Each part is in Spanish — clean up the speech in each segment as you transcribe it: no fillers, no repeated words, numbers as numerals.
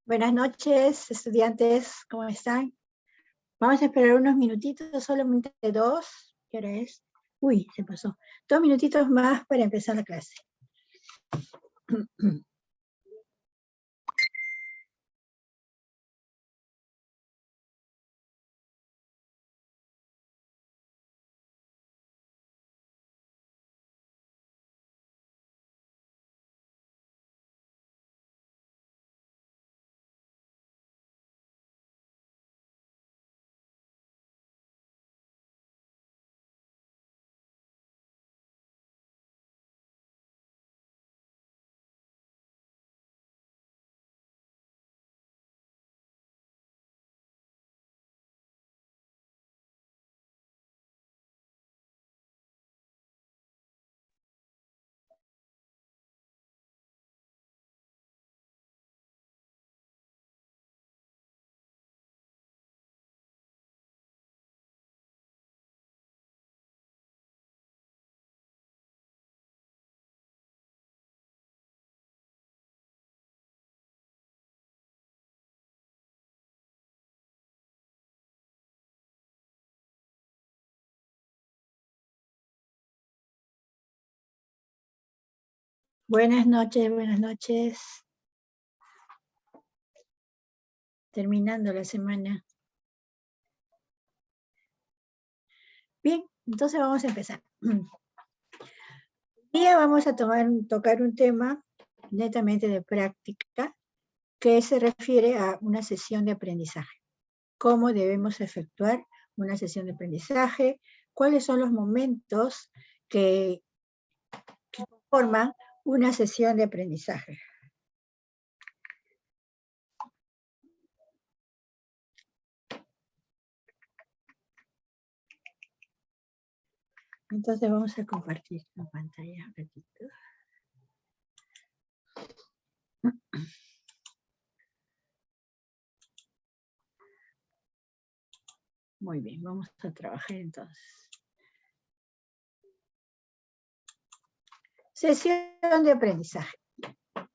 Buenas noches, estudiantes, ¿cómo están? Vamos a esperar unos minutitos, solamente 2. ¿Qué hora es? Uy, se pasó. 2 minutitos más para empezar la clase. Buenas noches, buenas noches. Terminando la semana. Bien, entonces vamos a empezar. Hoy día vamos a tocar un tema netamente de práctica que se refiere a una sesión de aprendizaje. ¿Cómo debemos efectuar una sesión de aprendizaje? ¿Cuáles son los momentos que conforman una sesión de aprendizaje? Entonces vamos a compartir la pantalla un ratito. Muy bien, vamos a trabajar entonces. Sesión de aprendizaje.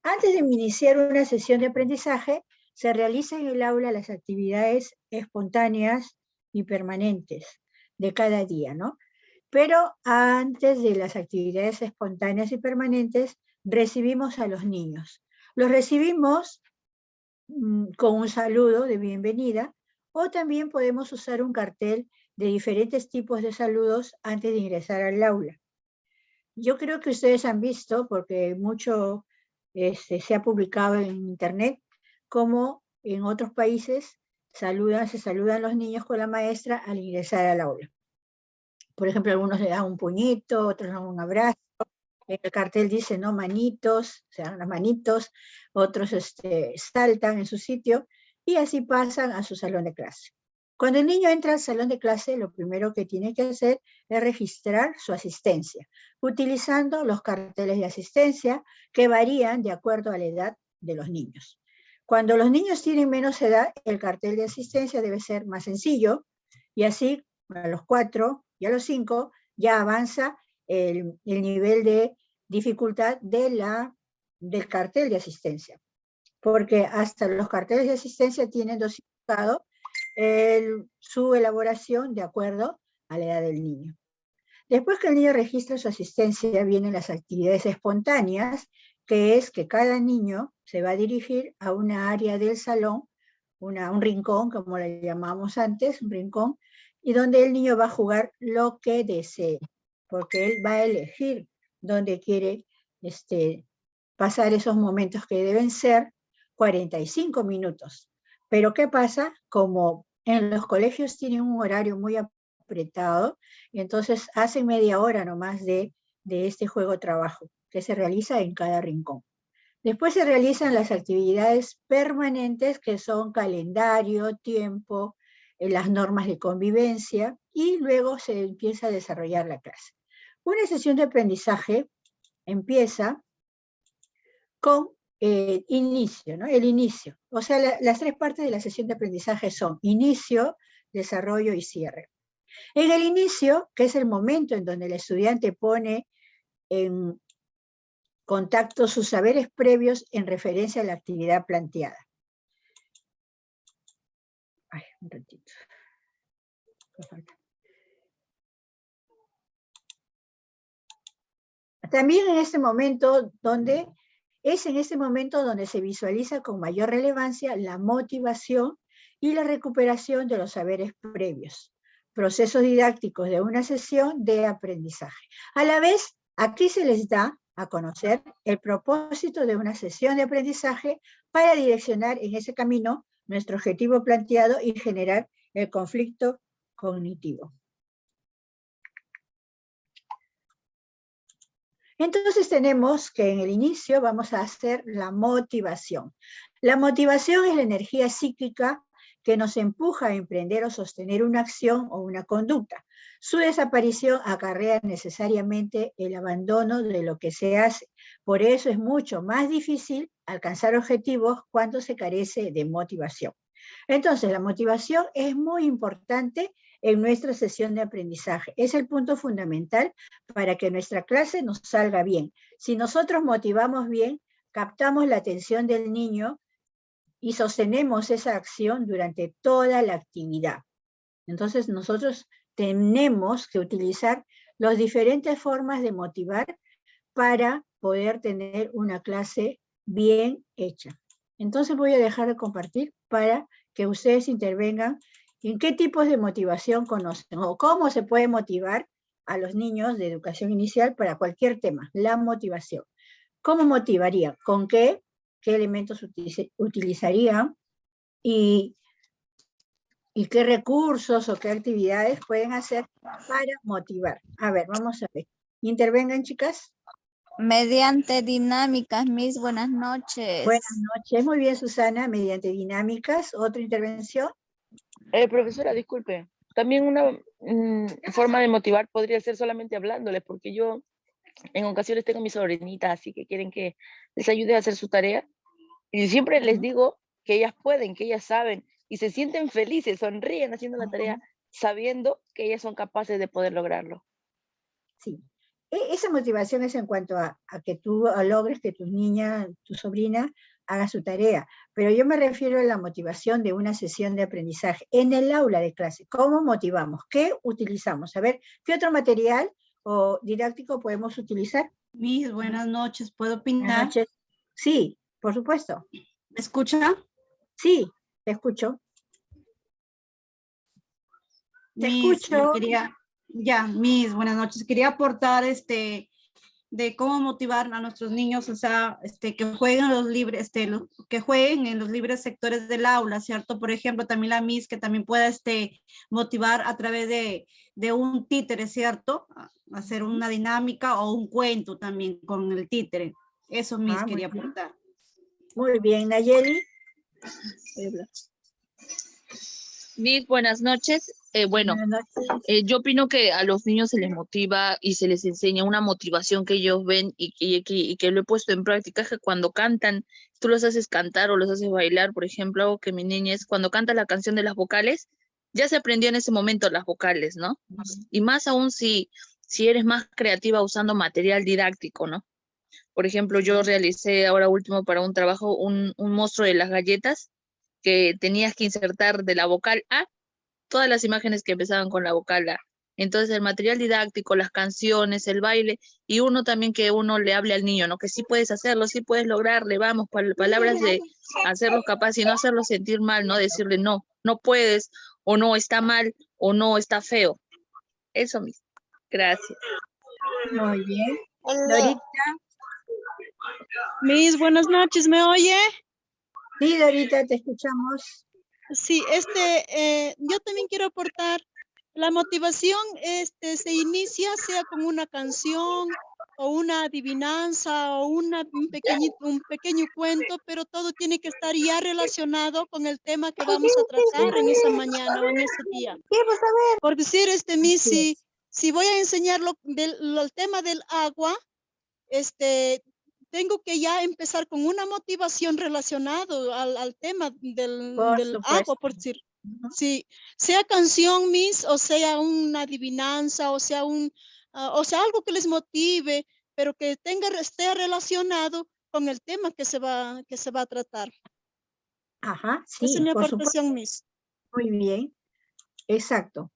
Antes de iniciar una sesión de aprendizaje, se realizan en el aula las actividades espontáneas y permanentes de cada día, ¿no? Pero antes de las actividades espontáneas y permanentes, recibimos a los niños. Los recibimos con un saludo de bienvenida, o también podemos usar un cartel de diferentes tipos de saludos antes de ingresar al aula. Yo creo que ustedes han visto, porque mucho se ha publicado en internet, cómo en otros países se saludan los niños con la maestra al ingresar al aula. Por ejemplo, algunos le dan un puñito, otros dan un abrazo. El cartel dice, no, manitos, se dan las manitos, otros saltan en su sitio y así pasan a su salón de clase. Cuando el niño entra al salón de clase, lo primero que tiene que hacer es registrar su asistencia, utilizando los carteles de asistencia que varían de acuerdo a la edad de los niños. Cuando los niños tienen menos edad, el cartel de asistencia debe ser más sencillo, y así a los 4 y a los 5 ya avanza el nivel de dificultad del cartel de asistencia, porque hasta los carteles de asistencia tienen dosificado su elaboración de acuerdo a la edad del niño. Después que el niño registra su asistencia, vienen las actividades espontáneas, que es que cada niño se va a dirigir a una área del salón, un rincón, como le llamamos antes, un rincón, y donde el niño va a jugar lo que desee, porque él va a elegir dónde quiere pasar esos momentos que deben ser 45 minutos. Pero ¿qué pasa? Como en los colegios tienen un horario muy apretado, y entonces hacen media hora nomás de este juego-trabajo, que se realiza en cada rincón. Después se realizan las actividades permanentes, que son calendario, tiempo, las normas de convivencia, y luego se empieza a desarrollar la clase. Una sesión de aprendizaje empieza con inicio, ¿no? El inicio. O sea, las tres partes de la sesión de aprendizaje son inicio, desarrollo y cierre. En el inicio, que es el momento en donde el estudiante pone en contacto sus saberes previos en referencia a la actividad planteada. Ay, un ratito. También en este momento donde se visualiza con mayor relevancia la motivación y la recuperación de los saberes previos, procesos didácticos de una sesión de aprendizaje. A la vez, aquí se les da a conocer el propósito de una sesión de aprendizaje para direccionar en ese camino nuestro objetivo planteado y generar el conflicto cognitivo. Entonces tenemos que en el inicio vamos a hacer la motivación. La motivación es la energía psíquica que nos empuja a emprender o sostener una acción o una conducta. Su desaparición acarrea necesariamente el abandono de lo que se hace. Por eso es mucho más difícil alcanzar objetivos cuando se carece de motivación. Entonces, la motivación es muy importante en nuestra sesión de aprendizaje. Es el punto fundamental para que nuestra clase nos salga bien. Si nosotros motivamos bien, captamos la atención del niño y sostenemos esa acción durante toda la actividad. Entonces, nosotros tenemos que utilizar las diferentes formas de motivar para poder tener una clase bien hecha. Entonces voy a dejar de compartir para que ustedes intervengan en qué tipos de motivación conocen o cómo se puede motivar a los niños de educación inicial para cualquier tema, la motivación. ¿Cómo motivarían? ¿Con qué? ¿Qué elementos utilizarían? Y qué recursos o qué actividades pueden hacer para motivar. A ver, vamos a ver. Intervengan, chicas. Mediante dinámicas, Miss, buenas noches. Buenas noches, muy bien, Susana, mediante dinámicas. ¿Otra intervención? Profesora, disculpe, también una forma de motivar podría ser solamente hablándoles, porque yo en ocasiones tengo mis sobrinitas, así que quieren que les ayude a hacer su tarea, y siempre les digo que ellas pueden, que ellas saben, y se sienten felices, sonríen haciendo la tarea, sabiendo que ellas son capaces de poder lograrlo. Sí. Esa motivación es en cuanto a que tú logres que tu niña, tu sobrina, haga su tarea. Pero yo me refiero a la motivación de una sesión de aprendizaje en el aula de clase. ¿Cómo motivamos? ¿Qué utilizamos? A ver, ¿qué otro material o didáctico podemos utilizar? Miss, buenas noches. ¿Puedo opinar? Buenas noches. Sí, por supuesto. ¿Me escucha? Sí, te escucho. Te escucho. Miss, buenas noches. Quería aportar de cómo motivar a nuestros niños, o sea, que jueguen los libres, que jueguen en los libres sectores del aula, ¿cierto? Por ejemplo, también la Miss que también pueda motivar a través de un títere, ¿cierto? Hacer una dinámica o un cuento también con el títere. Eso, Miss, quería aportar. Muy bien, Nayeli. Miss, buenas noches. Yo opino que a los niños se les motiva y se les enseña una motivación que ellos ven y que lo he puesto en práctica, es que cuando cantan, tú los haces cantar o los haces bailar, por ejemplo, algo que mi niña es, cuando canta la canción de las vocales, ya se aprendió en ese momento las vocales, ¿no? Y más aún si eres más creativa usando material didáctico, ¿no? Por ejemplo, yo realicé ahora último para un trabajo un monstruo de las galletas, que tenías que insertar de la vocal A todas las imágenes que empezaban con la vocal A. Entonces el material didáctico, las canciones, el baile, y uno también que uno le hable al niño, ¿no? Que sí puedes hacerlo, sí puedes lograrle, vamos, palabras de hacerlo capaz y no hacerlo sentir mal, ¿no? Decirle no, no puedes, o no está mal, o no está feo. Eso mismo. Gracias. Muy bien. Dorita. Miss, buenas noches, ¿me oye? Sí, Dorita, te escuchamos. Sí, yo también quiero aportar. La motivación, se inicia sea con una canción o una adivinanza o un pequeño cuento, pero todo tiene que estar ya relacionado con el tema que vamos a tratar en esa mañana o en ese día. Por decir, Miss, si voy a enseñar el tema del agua, tengo que ya empezar con una motivación relacionado al tema del agua, por decir. Sí, sea canción, Miss, o sea una adivinanza, o sea algo que les motive, pero que esté relacionado con el tema que se va a tratar. Ajá, Esa es sí, mi por supuesto. aportación, Miss. Muy bien, exacto.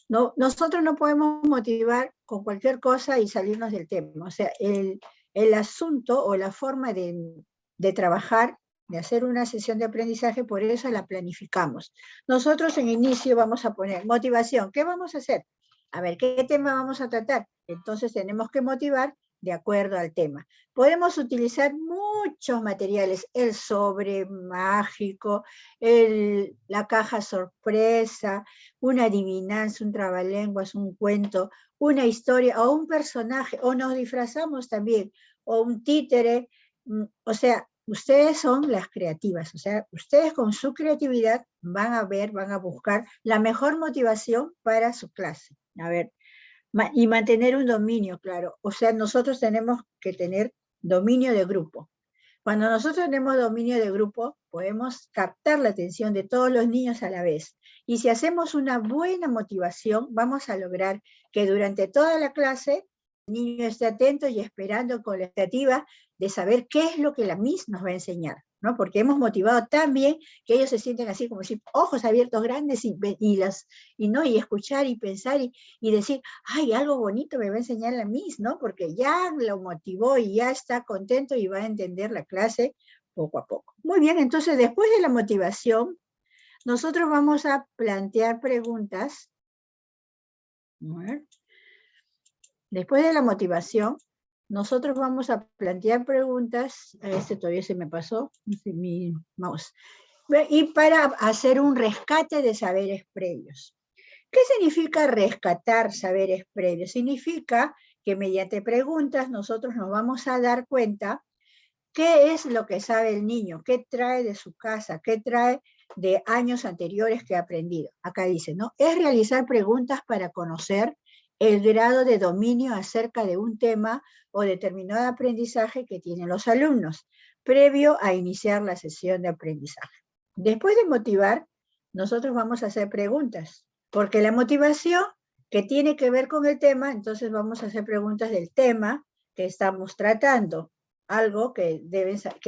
No, nosotros no podemos motivar con cualquier cosa y salirnos del tema. O sea, el asunto o la forma de trabajar, de hacer una sesión de aprendizaje, por eso la planificamos. Nosotros en inicio vamos a poner motivación. ¿Qué vamos a hacer? A ver, ¿qué tema vamos a tratar? Entonces tenemos que motivar de acuerdo al tema. Podemos utilizar muchos materiales, el sobre mágico, la caja sorpresa, una adivinanza, un trabalenguas, un cuento, una historia o un personaje, o nos disfrazamos también, o un títere, o sea, ustedes son las creativas, o sea, ustedes con su creatividad van a buscar la mejor motivación para su clase. A ver, y mantener un dominio, claro, o sea, nosotros tenemos que tener dominio de grupo. Cuando nosotros tenemos dominio de grupo, podemos captar la atención de todos los niños a la vez. Y si hacemos una buena motivación, vamos a lograr que durante toda la clase el niño esté atento y esperando con la expectativa de saber qué es lo que la Miss nos va a enseñar, ¿no? Porque hemos motivado tan bien que ellos se sienten así como si ojos abiertos grandes y escuchar y pensar y decir, ay, algo bonito me va a enseñar la Miss, ¿no? Porque ya lo motivó y ya está contento y va a entender la clase poco a poco. Muy bien, entonces después de la motivación, nosotros vamos a plantear preguntas. A ver. Después de la motivación, nosotros vamos a plantear preguntas. Todavía se me pasó, mi mouse. Y para hacer un rescate de saberes previos. ¿Qué significa rescatar saberes previos? Significa que mediante preguntas nosotros nos vamos a dar cuenta qué es lo que sabe el niño, qué trae de su casa, qué trae de años anteriores que ha aprendido. Acá dice, ¿no? Es realizar preguntas para conocer el grado de dominio acerca de un tema o determinado aprendizaje que tienen los alumnos, previo a iniciar la sesión de aprendizaje. Después de motivar, nosotros vamos a hacer preguntas, porque la motivación que tiene que ver con el tema, entonces vamos a hacer preguntas del tema que estamos tratando, algo que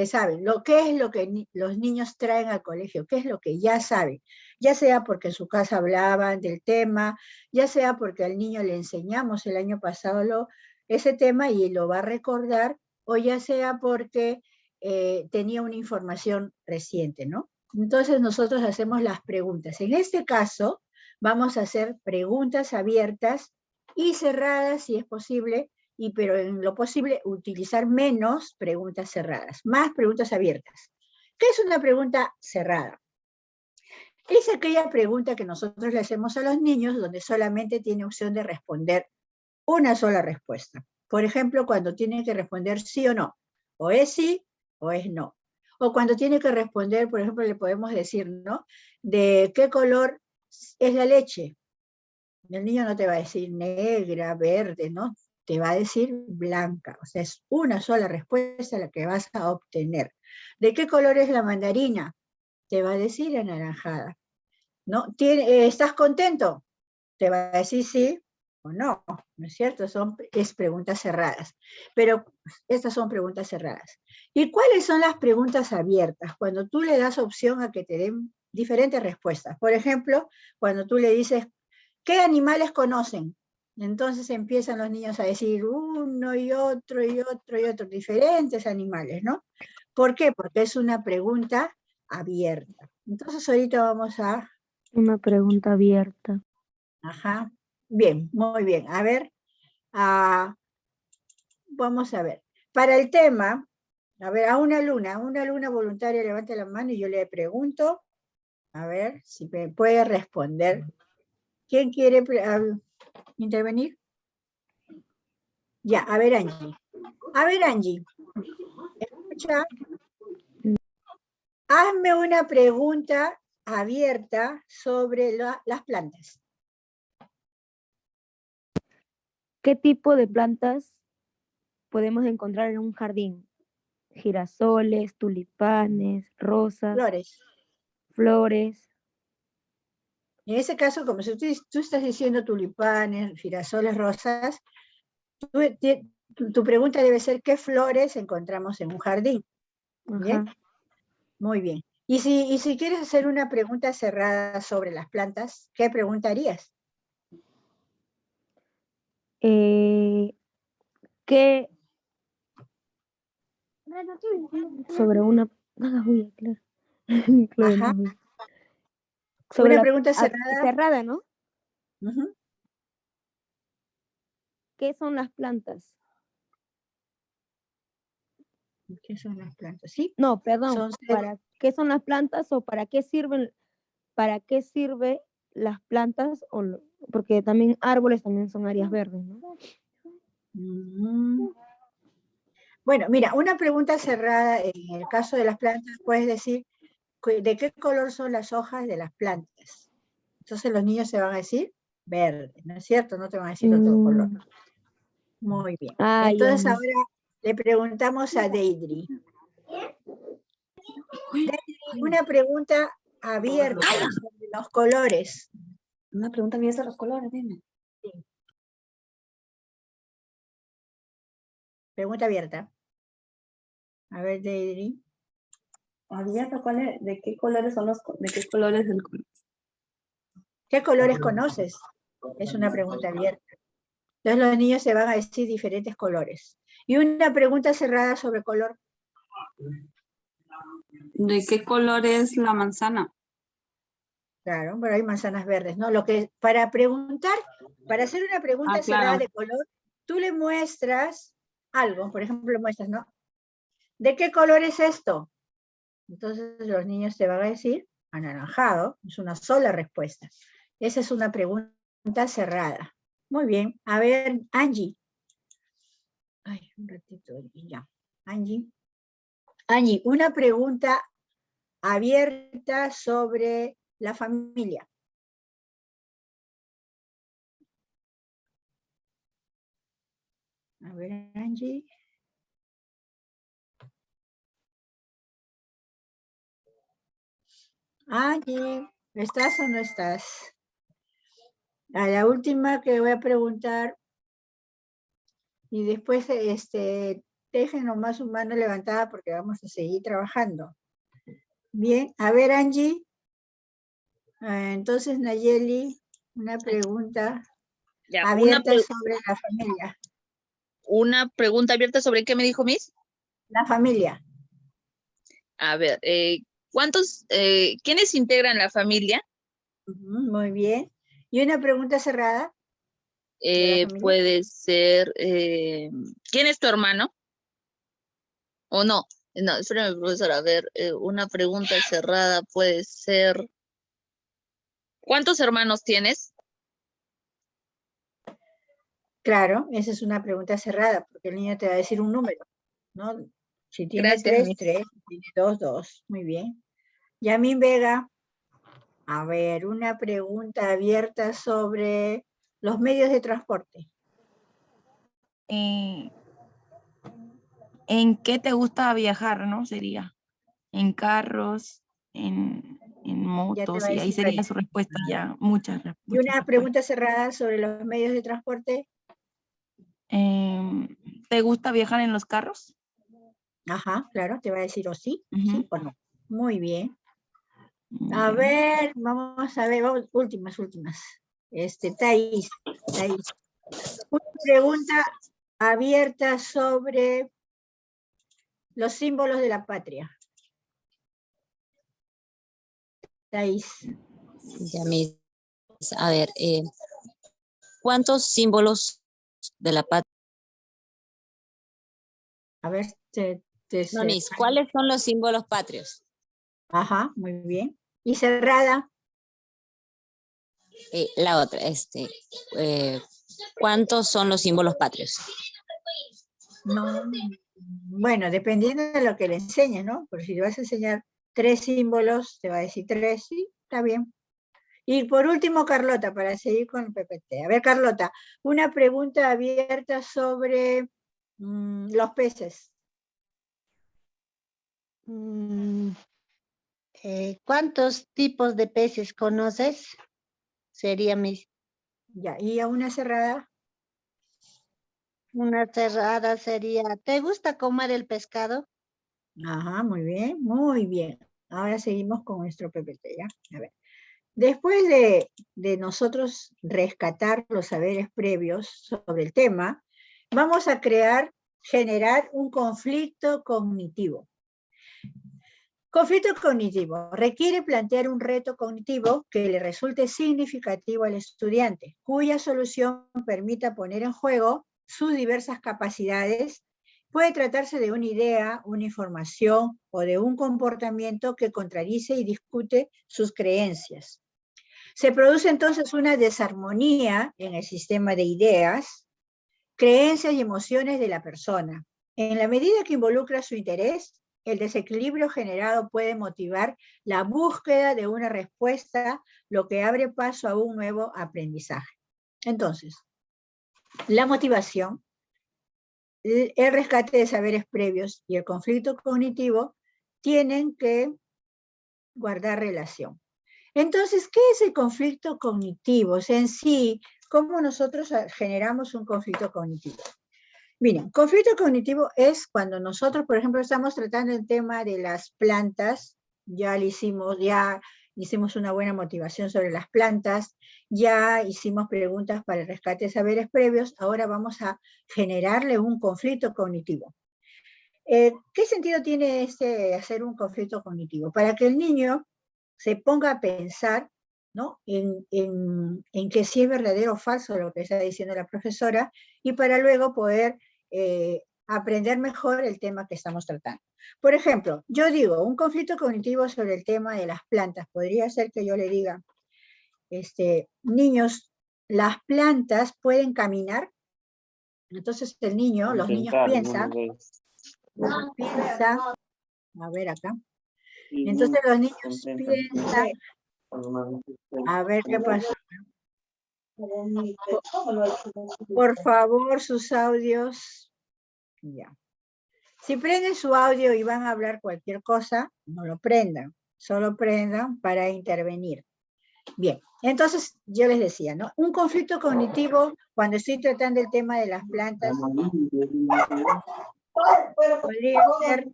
saben, qué es lo que los niños traen al colegio, qué es lo que ya saben, ya sea porque en su casa hablaban del tema, ya sea porque al niño le enseñamos el año pasado ese tema y lo va a recordar, o ya sea porque tenía una información reciente, ¿no? Entonces nosotros hacemos las preguntas. En este caso, vamos a hacer preguntas abiertas y cerradas, si es posible, pero en lo posible utilizar menos preguntas cerradas, más preguntas abiertas. ¿Qué es una pregunta cerrada? Es aquella pregunta que nosotros le hacemos a los niños donde solamente tiene opción de responder una sola respuesta. Por ejemplo, cuando tiene que responder sí o no, o es sí o es no. O cuando tiene que responder, por ejemplo, le podemos decir, ¿no? ¿De qué color es la leche? El niño no te va a decir negra, verde, ¿no? Te va a decir blanca. O sea, es una sola respuesta la que vas a obtener. ¿De qué color es la mandarina? Te va a decir anaranjada. ¿No? ¿Estás contento? Te va a decir sí o no, ¿no es cierto? Es preguntas cerradas. Pero estas son preguntas cerradas. ¿Y cuáles son las preguntas abiertas? Cuando tú le das opción a que te den diferentes respuestas. Por ejemplo, cuando tú le dices, ¿qué animales conocen? Entonces empiezan los niños a decir uno y otro y otro y otro, diferentes animales, ¿no? ¿Por qué? Porque es una pregunta abierta. Entonces ahorita vamos a... Una pregunta abierta. Ajá. Bien, muy bien. A ver, vamos a ver. Para el tema, A ver, a una alumna voluntaria levante la mano y yo le pregunto, a ver si me puede responder. ¿Quién quiere intervenir? Ya, a ver, Angie. A ver, Angie. Escucha. Hazme una pregunta abierta sobre las plantas. ¿Qué tipo de plantas podemos encontrar en un jardín? Girasoles, tulipanes, rosas, flores. En ese caso, como si tú estás diciendo tulipanes, girasoles, rosas, tu pregunta debe ser ¿qué flores encontramos en un jardín? ¿Bien? Ajá. Muy bien. Y si quieres hacer una pregunta cerrada sobre las plantas, ¿qué preguntarías? ¿Qué? Sobre una... claro. Ajá. Sobre Una la... pregunta cerrada. cerrada, ¿no? Uh-huh. ¿Qué son las plantas? ¿Qué son las plantas? ¿Sí? No, perdón. ¿Para qué son las plantas o para qué sirven? ¿Para qué sirve las plantas? Porque también árboles también son áreas verdes, ¿no? Uh-huh. Bueno, mira, una pregunta cerrada en el caso de las plantas, puedes decir ¿de qué color son las hojas de las plantas? Entonces los niños se van a decir verde, ¿no es cierto? No te van a decir otro color. Muy bien. Entonces ahora le preguntamos a Deidre. Una pregunta abierta sobre los colores. Una pregunta abierta sobre los colores, dime. Sí. Pregunta abierta. A ver, Deidre. Abierta, ¿de qué colores son de qué colores el color? ¿Qué colores conoces? Es una pregunta abierta. Entonces los niños se van a decir diferentes colores. Y una pregunta cerrada sobre color. ¿De qué color es la manzana? Claro, pero hay manzanas verdes, ¿no? Lo que para preguntar, para hacer una pregunta cerrada de color, tú le muestras algo, por ejemplo, muestras, ¿no? ¿De qué color es esto? Entonces los niños te van a decir anaranjado, es una sola respuesta. Esa es una pregunta cerrada. Muy bien, a ver, Angie. Ay, un ratito, y ya. Angie, una pregunta abierta sobre la familia. A ver, Angie. Angie, ¿estás o no estás? A la última que voy a preguntar, y después dejen nomás su mano levantada porque vamos a seguir trabajando. Bien, a ver, Angie. Entonces, Nayeli, una pregunta abierta sobre la familia. Una pregunta abierta sobre qué me dijo Miss. La familia. A ver, ¿quiénes integran la familia? Muy bien. ¿Y una pregunta cerrada? Puede ser, ¿quién es tu hermano? ¿O no? No, espérame, profesor, a ver, una pregunta cerrada puede ser, ¿cuántos hermanos tienes? Claro, esa es una pregunta cerrada, porque el niño te va a decir un número, ¿no? Si tiene Gracias, 3, 3, si tiene 2, 2. Muy bien. Yamin Vega, a ver, una pregunta abierta sobre los medios de transporte. ¿En qué te gusta viajar, no? Sería, en carros, en motos, y ahí sería su respuesta ya, muchas respuestas. Y una pregunta cerrada sobre los medios de transporte. ¿Te gusta viajar en los carros? Ajá, claro, te va a decir o sí, sí o no. Muy bien. A ver, vamos a ver, últimas. Thais. Una pregunta abierta sobre los símbolos de la patria. Thais. Ya, Miss. A ver, ¿cuántos símbolos de la patria? A ver, No, Miss, ¿cuáles son los símbolos patrios? Ajá, muy bien. ¿Y cerrada? La otra, ¿cuántos son los símbolos patrios? No, bueno, dependiendo de lo que le enseñes, ¿no? Porque si le vas a enseñar 3 símbolos, te va a decir 3, sí, está bien. Y por último, Carlota, para seguir con el PPT. A ver, Carlota, una pregunta abierta sobre los peces. ¿Cuántos tipos de peces conoces? Sería mi... Ya, y a una cerrada. Una cerrada sería, ¿te gusta comer el pescado? Ajá, muy bien, muy bien. Ahora seguimos con nuestro PPT, ¿ya? A ver. Después de nosotros rescatar los saberes previos sobre el tema, vamos a generar un conflicto cognitivo. Conflicto cognitivo requiere plantear un reto cognitivo que le resulte significativo al estudiante, cuya solución permita poner en juego sus diversas capacidades. Puede tratarse de una idea, una información o de un comportamiento que contradice y discute sus creencias. Se produce entonces una desarmonía en el sistema de ideas, creencias y emociones de la persona. En la medida que involucra su interés, el desequilibrio generado puede motivar la búsqueda de una respuesta, lo que abre paso a un nuevo aprendizaje. Entonces, la motivación, el rescate de saberes previos y el conflicto cognitivo tienen que guardar relación. Entonces, ¿qué es el conflicto cognitivo? O sea, en sí, ¿cómo nosotros generamos un conflicto cognitivo? Miren, conflicto cognitivo es cuando nosotros, por ejemplo, estamos tratando el tema de las plantas, ya hicimos una buena motivación sobre las plantas, ya hicimos preguntas para el rescate de saberes previos, ahora vamos a generarle un conflicto cognitivo. ¿Qué sentido tiene hacer un conflicto cognitivo? Para que el niño se ponga a pensar, ¿no? en que si es verdadero o falso lo que está diciendo la profesora, y para luego poder aprender mejor el tema que estamos tratando. Por ejemplo, yo digo, un conflicto cognitivo sobre el tema de las plantas. Podría ser que yo le diga, niños, ¿las plantas pueden caminar? Entonces los niños piensan, a ver acá. Entonces los niños piensan, a ver qué pasa. Por favor, sus audios. Ya. Si prenden su audio y van a hablar cualquier cosa, no lo prendan. Solo prendan para intervenir. Bien, entonces yo les decía, ¿no? Un conflicto cognitivo, cuando estoy tratando el tema de las plantas, podría ser,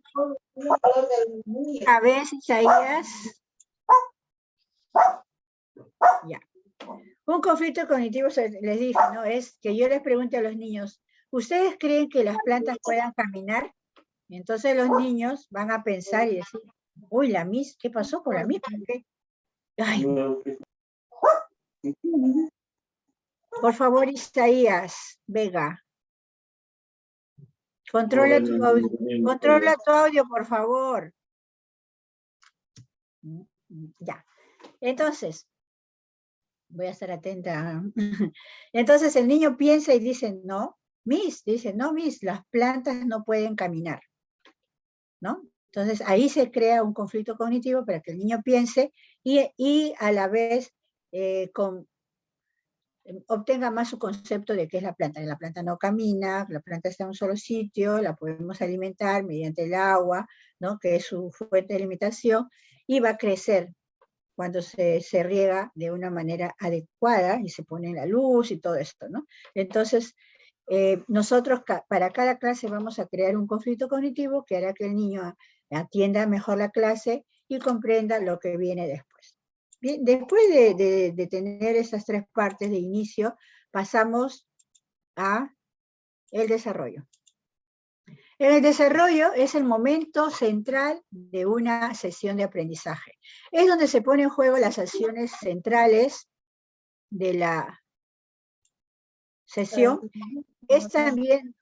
a ver, Isaías. Ya. Un conflicto cognitivo, les dije, ¿no? Es que yo les pregunte a los niños, ¿ustedes creen que las plantas puedan caminar? Y entonces los niños van a pensar y decir, uy, la Miss, ¿qué pasó con la Miss? Ay. Por favor, Isaías Vega. Controla tu audio, por favor. Ya. Entonces, voy a estar atenta. Entonces el niño piensa y dice, no, Miss, las plantas no pueden caminar. ¿No? Entonces ahí se crea un conflicto cognitivo para que el niño piense y a la vez obtenga más su concepto de qué es la planta. La planta no camina, la planta está en un solo sitio, la podemos alimentar mediante el agua, ¿no? Que es su fuente de alimentación, y va a crecer cuando se riega de una manera adecuada y se pone en la luz y todo esto, ¿no? Entonces, nosotros para cada clase vamos a crear un conflicto cognitivo que hará que el niño atienda mejor la clase y comprenda lo que viene después. Bien, después de tener esas 3 partes de inicio, pasamos a el desarrollo. El desarrollo es el momento central de una sesión de aprendizaje. Es donde se ponen en juego las acciones centrales de la sesión. Es también...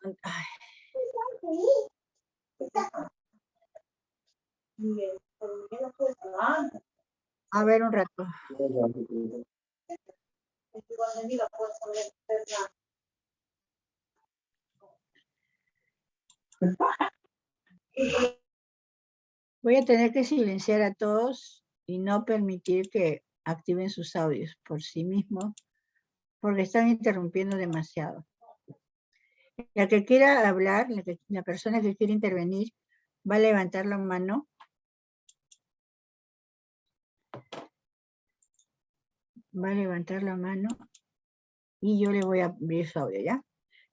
A ver un rato. Voy a tener que silenciar a todos y no permitir que activen sus audios por sí mismos, porque están interrumpiendo demasiado. La que quiera hablar, la persona que quiere intervenir, va a levantar la mano. Va a levantar la mano y yo le voy a abrir su audio, ¿ya?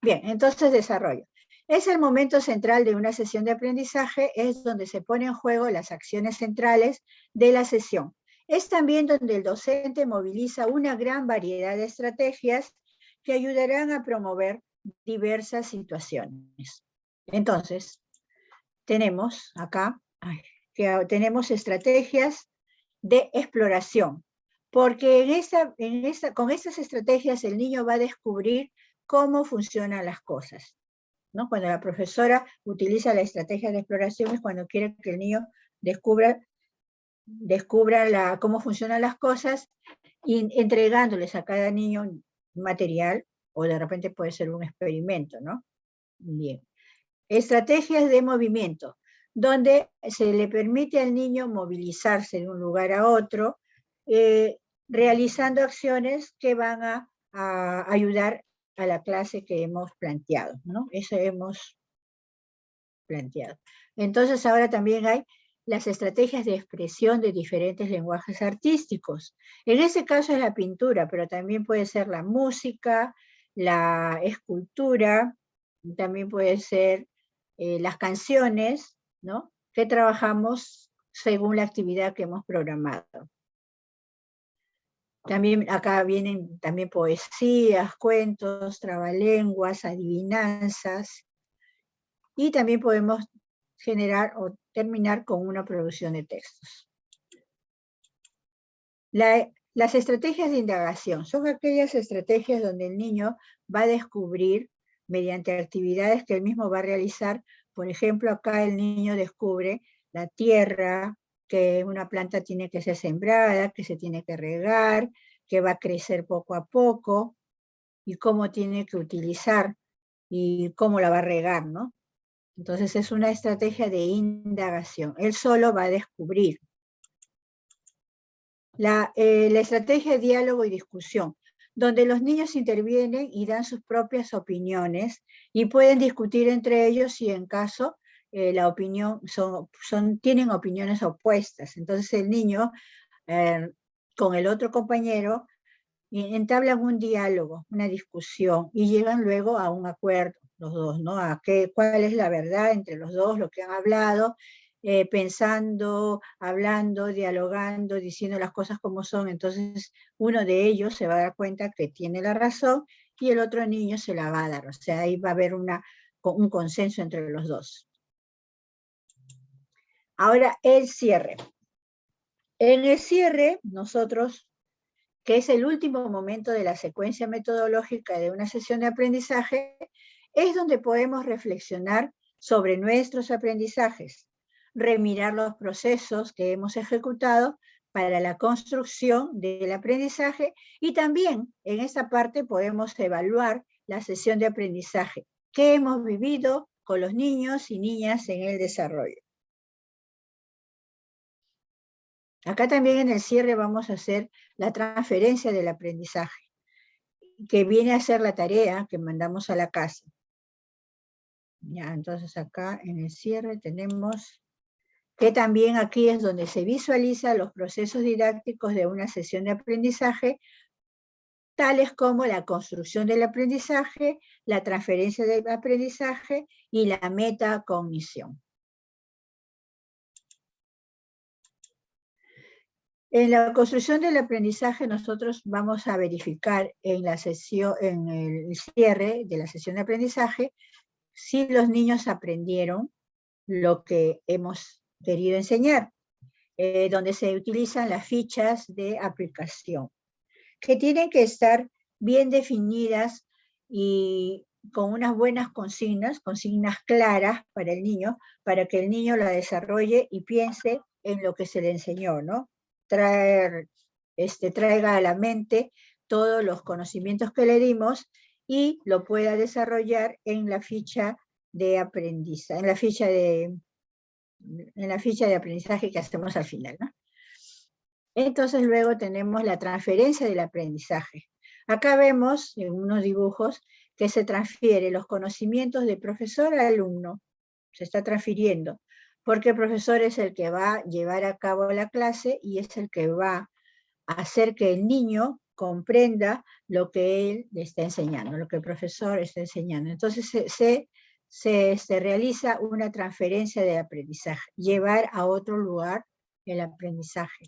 Bien, entonces desarrollo. Es el momento central de una sesión de aprendizaje, es donde se ponen en juego las acciones centrales de la sesión. Es también donde el docente moviliza una gran variedad de estrategias que ayudarán a promover diversas situaciones. Entonces, tenemos acá, tenemos estrategias de exploración, porque con estas estrategias el niño va a descubrir cómo funcionan las cosas, ¿no? Cuando la profesora utiliza la estrategia de exploración es cuando quiere que el niño descubra cómo funcionan las cosas y entregándoles a cada niño un material, o de repente puede ser un experimento, ¿no? Bien. Estrategias de movimiento, donde se le permite al niño movilizarse de un lugar a otro, realizando acciones que van a ayudar a la clase que hemos planteado, ¿no? Eso hemos planteado. Entonces ahora también hay las estrategias de expresión de diferentes lenguajes artísticos. En ese caso es la pintura, pero también puede ser la música, la escultura, también puede ser las canciones, ¿no? Que trabajamos según la actividad que hemos programado. También acá vienen también poesías, cuentos, trabalenguas, adivinanzas, y también podemos generar o terminar con una producción de textos. Las estrategias de indagación son aquellas estrategias donde el niño va a descubrir mediante actividades que él mismo va a realizar. Por ejemplo, acá el niño descubre la tierra, que una planta tiene que ser sembrada, que se tiene que regar, que va a crecer poco a poco, y cómo tiene que utilizar y cómo la va a regar, ¿no? Entonces es una estrategia de indagación. Él solo va a descubrir. La estrategia de diálogo y discusión, donde los niños intervienen y dan sus propias opiniones y pueden discutir entre ellos si en caso la opinión tienen opiniones opuestas. Entonces el niño con el otro compañero entablan un diálogo, una discusión y llegan luego a un acuerdo, los dos, ¿no? Cuál es la verdad entre los dos, lo que han hablado, pensando, hablando, dialogando, diciendo las cosas como son. Entonces uno de ellos se va a dar cuenta que tiene la razón y el otro niño se la va a dar. O sea, ahí va a haber un consenso entre los dos. Ahora, el cierre. En el cierre, nosotros, que es el último momento de la secuencia metodológica de una sesión de aprendizaje, es donde podemos reflexionar sobre nuestros aprendizajes, remirar los procesos que hemos ejecutado para la construcción del aprendizaje, y también en esta parte podemos evaluar la sesión de aprendizaje que hemos vivido con los niños y niñas en el desarrollo. Acá también en el cierre vamos a hacer la transferencia del aprendizaje, que viene a ser la tarea que mandamos a la casa. Ya, entonces acá en el cierre tenemos que también aquí es donde se visualizan los procesos didácticos de una sesión de aprendizaje, tales como la construcción del aprendizaje, la transferencia del aprendizaje y la metacognición. En la construcción del aprendizaje nosotros vamos a verificar en el cierre de la sesión de aprendizaje si los niños aprendieron lo que hemos querido enseñar, donde se utilizan las fichas de aplicación, que tienen que estar bien definidas y con unas buenas consignas claras para el niño, para que el niño la desarrolle y piense en lo que se le enseñó, ¿no? Traiga a la mente todos los conocimientos que le dimos y lo pueda desarrollar en la ficha de aprendizaje, en la ficha de aprendizaje que hacemos al final, ¿no? Entonces luego tenemos la transferencia del aprendizaje. Acá vemos en unos dibujos que se transfiere los conocimientos de profesor a alumno. Se está transfiriendo, porque el profesor es el que va a llevar a cabo la clase y es el que va a hacer que el niño comprenda lo que él le está enseñando, lo que el profesor está enseñando. Entonces se realiza una transferencia de aprendizaje, llevar a otro lugar el aprendizaje.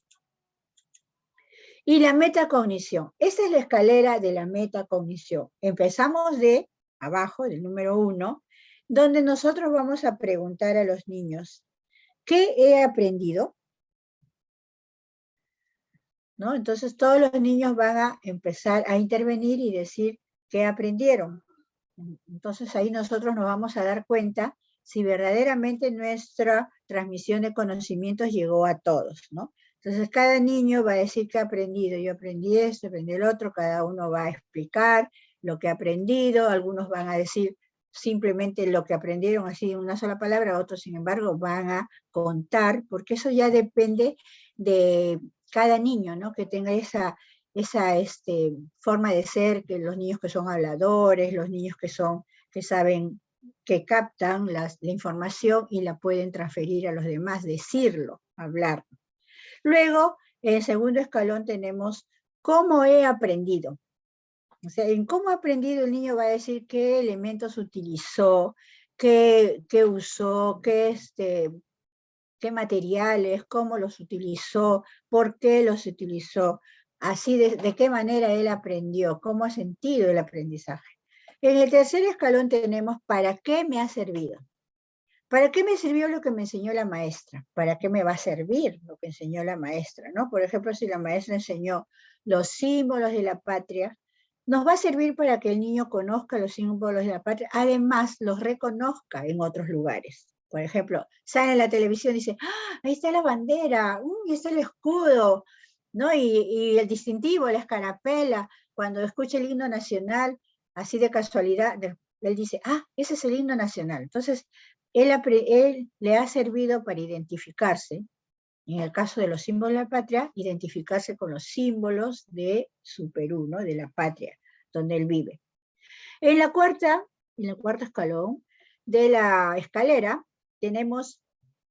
Y la metacognición. Esta es la escalera de la metacognición. Empezamos de abajo, del número 1, donde nosotros vamos a preguntar a los niños, ¿qué he aprendido? ¿No? Entonces todos los niños van a empezar a intervenir y decir qué aprendieron. Entonces ahí nosotros nos vamos a dar cuenta si verdaderamente nuestra transmisión de conocimientos llegó a todos, ¿no? Entonces cada niño va a decir qué ha aprendido. Yo aprendí esto, aprendí el otro, cada uno va a explicar lo que ha aprendido, algunos van a decir simplemente lo que aprendieron así en una sola palabra, otros sin embargo van a contar, porque eso ya depende de cada niño, ¿no? Que tenga esa forma de ser, que los niños que son habladores, los niños que saben, que captan la información y la pueden transferir a los demás, decirlo, hablar. Luego, en el segundo escalón tenemos cómo he aprendido. O sea, en cómo ha aprendido el niño va a decir qué elementos utilizó, qué usó, qué materiales, cómo los utilizó, por qué los utilizó, así de qué manera él aprendió, cómo ha sentido el aprendizaje. En el tercer escalón tenemos ¿para qué me ha servido? ¿Para qué me sirvió lo que me enseñó la maestra? ¿Para qué me va a servir lo que enseñó la maestra? ¿No? Por ejemplo, si la maestra enseñó los símbolos de la patria, nos va a servir para que el niño conozca los símbolos de la patria, además los reconozca en otros lugares. Por ejemplo, sale en la televisión y dice, ¡ah, ahí está la bandera! Ahí está el escudo! ¿No? Y el distintivo, la escarapela, cuando escucha el himno nacional, así de casualidad, él dice, ¡ah, ese es el himno nacional! Entonces, él le ha servido para identificarse, en el caso de los símbolos de la patria, identificarse con los símbolos de su Perú, ¿no? De la patria, donde él vive. En el cuarto escalón de la escalera, tenemos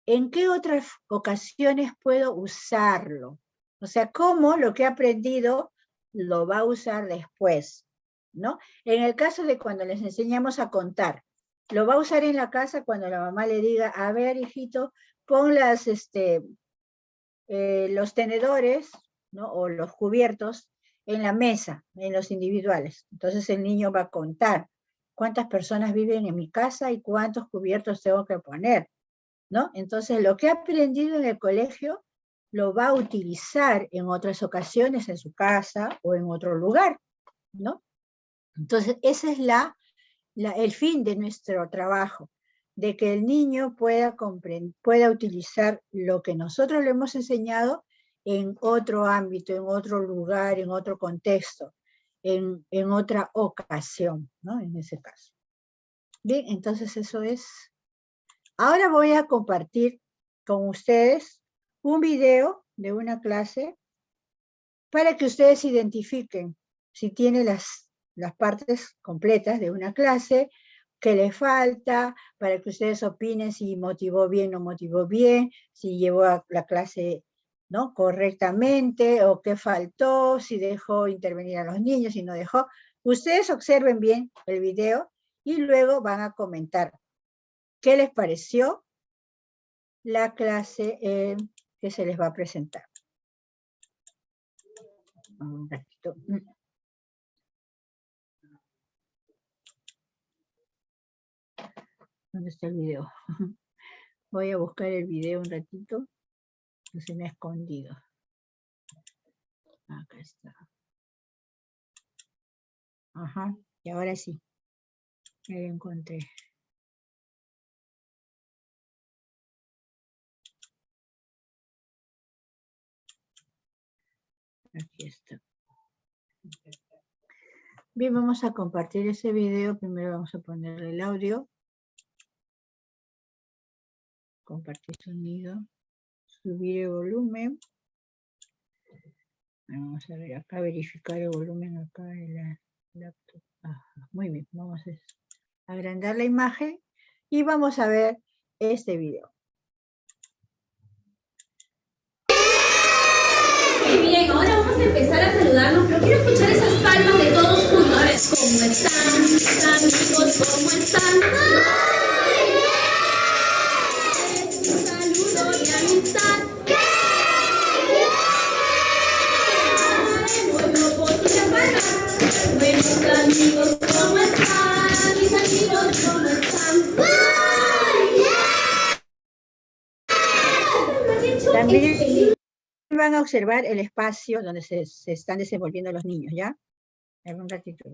en qué otras ocasiones puedo usarlo. O sea, cómo lo que ha aprendido lo va a usar después, ¿no? En el caso de cuando les enseñamos a contar, lo va a usar en la casa cuando la mamá le diga, a ver, hijito, pon los tenedores, ¿no? O los cubiertos en la mesa, en los individuales. Entonces el niño va a contar cuántas personas viven en mi casa y cuántos cubiertos tengo que poner, ¿no? Entonces lo que ha aprendido en el colegio lo va a utilizar en otras ocasiones en su casa o en otro lugar, ¿no? Entonces ese es el fin de nuestro trabajo, de que el niño pueda utilizar lo que nosotros le hemos enseñado en otro ámbito, en otro lugar, en otro contexto, en otra ocasión, ¿no? En ese caso. Bien, entonces eso es. Ahora voy a compartir con ustedes un video de una clase para que ustedes identifiquen si tiene las partes completas de una clase, qué le falta, para que ustedes opinen si motivó bien o no motivó bien, si llevó a la clase, ¿no? Correctamente, o qué faltó, si dejó intervenir a los niños, si no dejó. Ustedes observen bien el video y luego van a comentar qué les pareció la clase que se les va a presentar. Un ratito. ¿Dónde está el video? Voy a buscar el video un ratito, que se me ha escondido. Acá está. Ajá, y ahora sí. Ya lo encontré. Aquí está. Bien, vamos a compartir ese video. Primero vamos a ponerle el audio. Compartir sonido. Subir el volumen. Vamos a ver acá, verificar el volumen acá de la laptop. Ajá, muy bien, vamos a agrandar la imagen y vamos a ver este video. Bien, ahora vamos a empezar a saludarnos, pero quiero escuchar esas palmas de todos juntos. ¿Cómo están, mis amigos? ¿Cómo están? Un saludo de amistad. Bueno, por tus palmas. Buenos amigos, ¿cómo están? Mis amigos, ¿cómo están? También van a observar el espacio donde se están desenvolviendo los niños, ¿ya? En un ratito.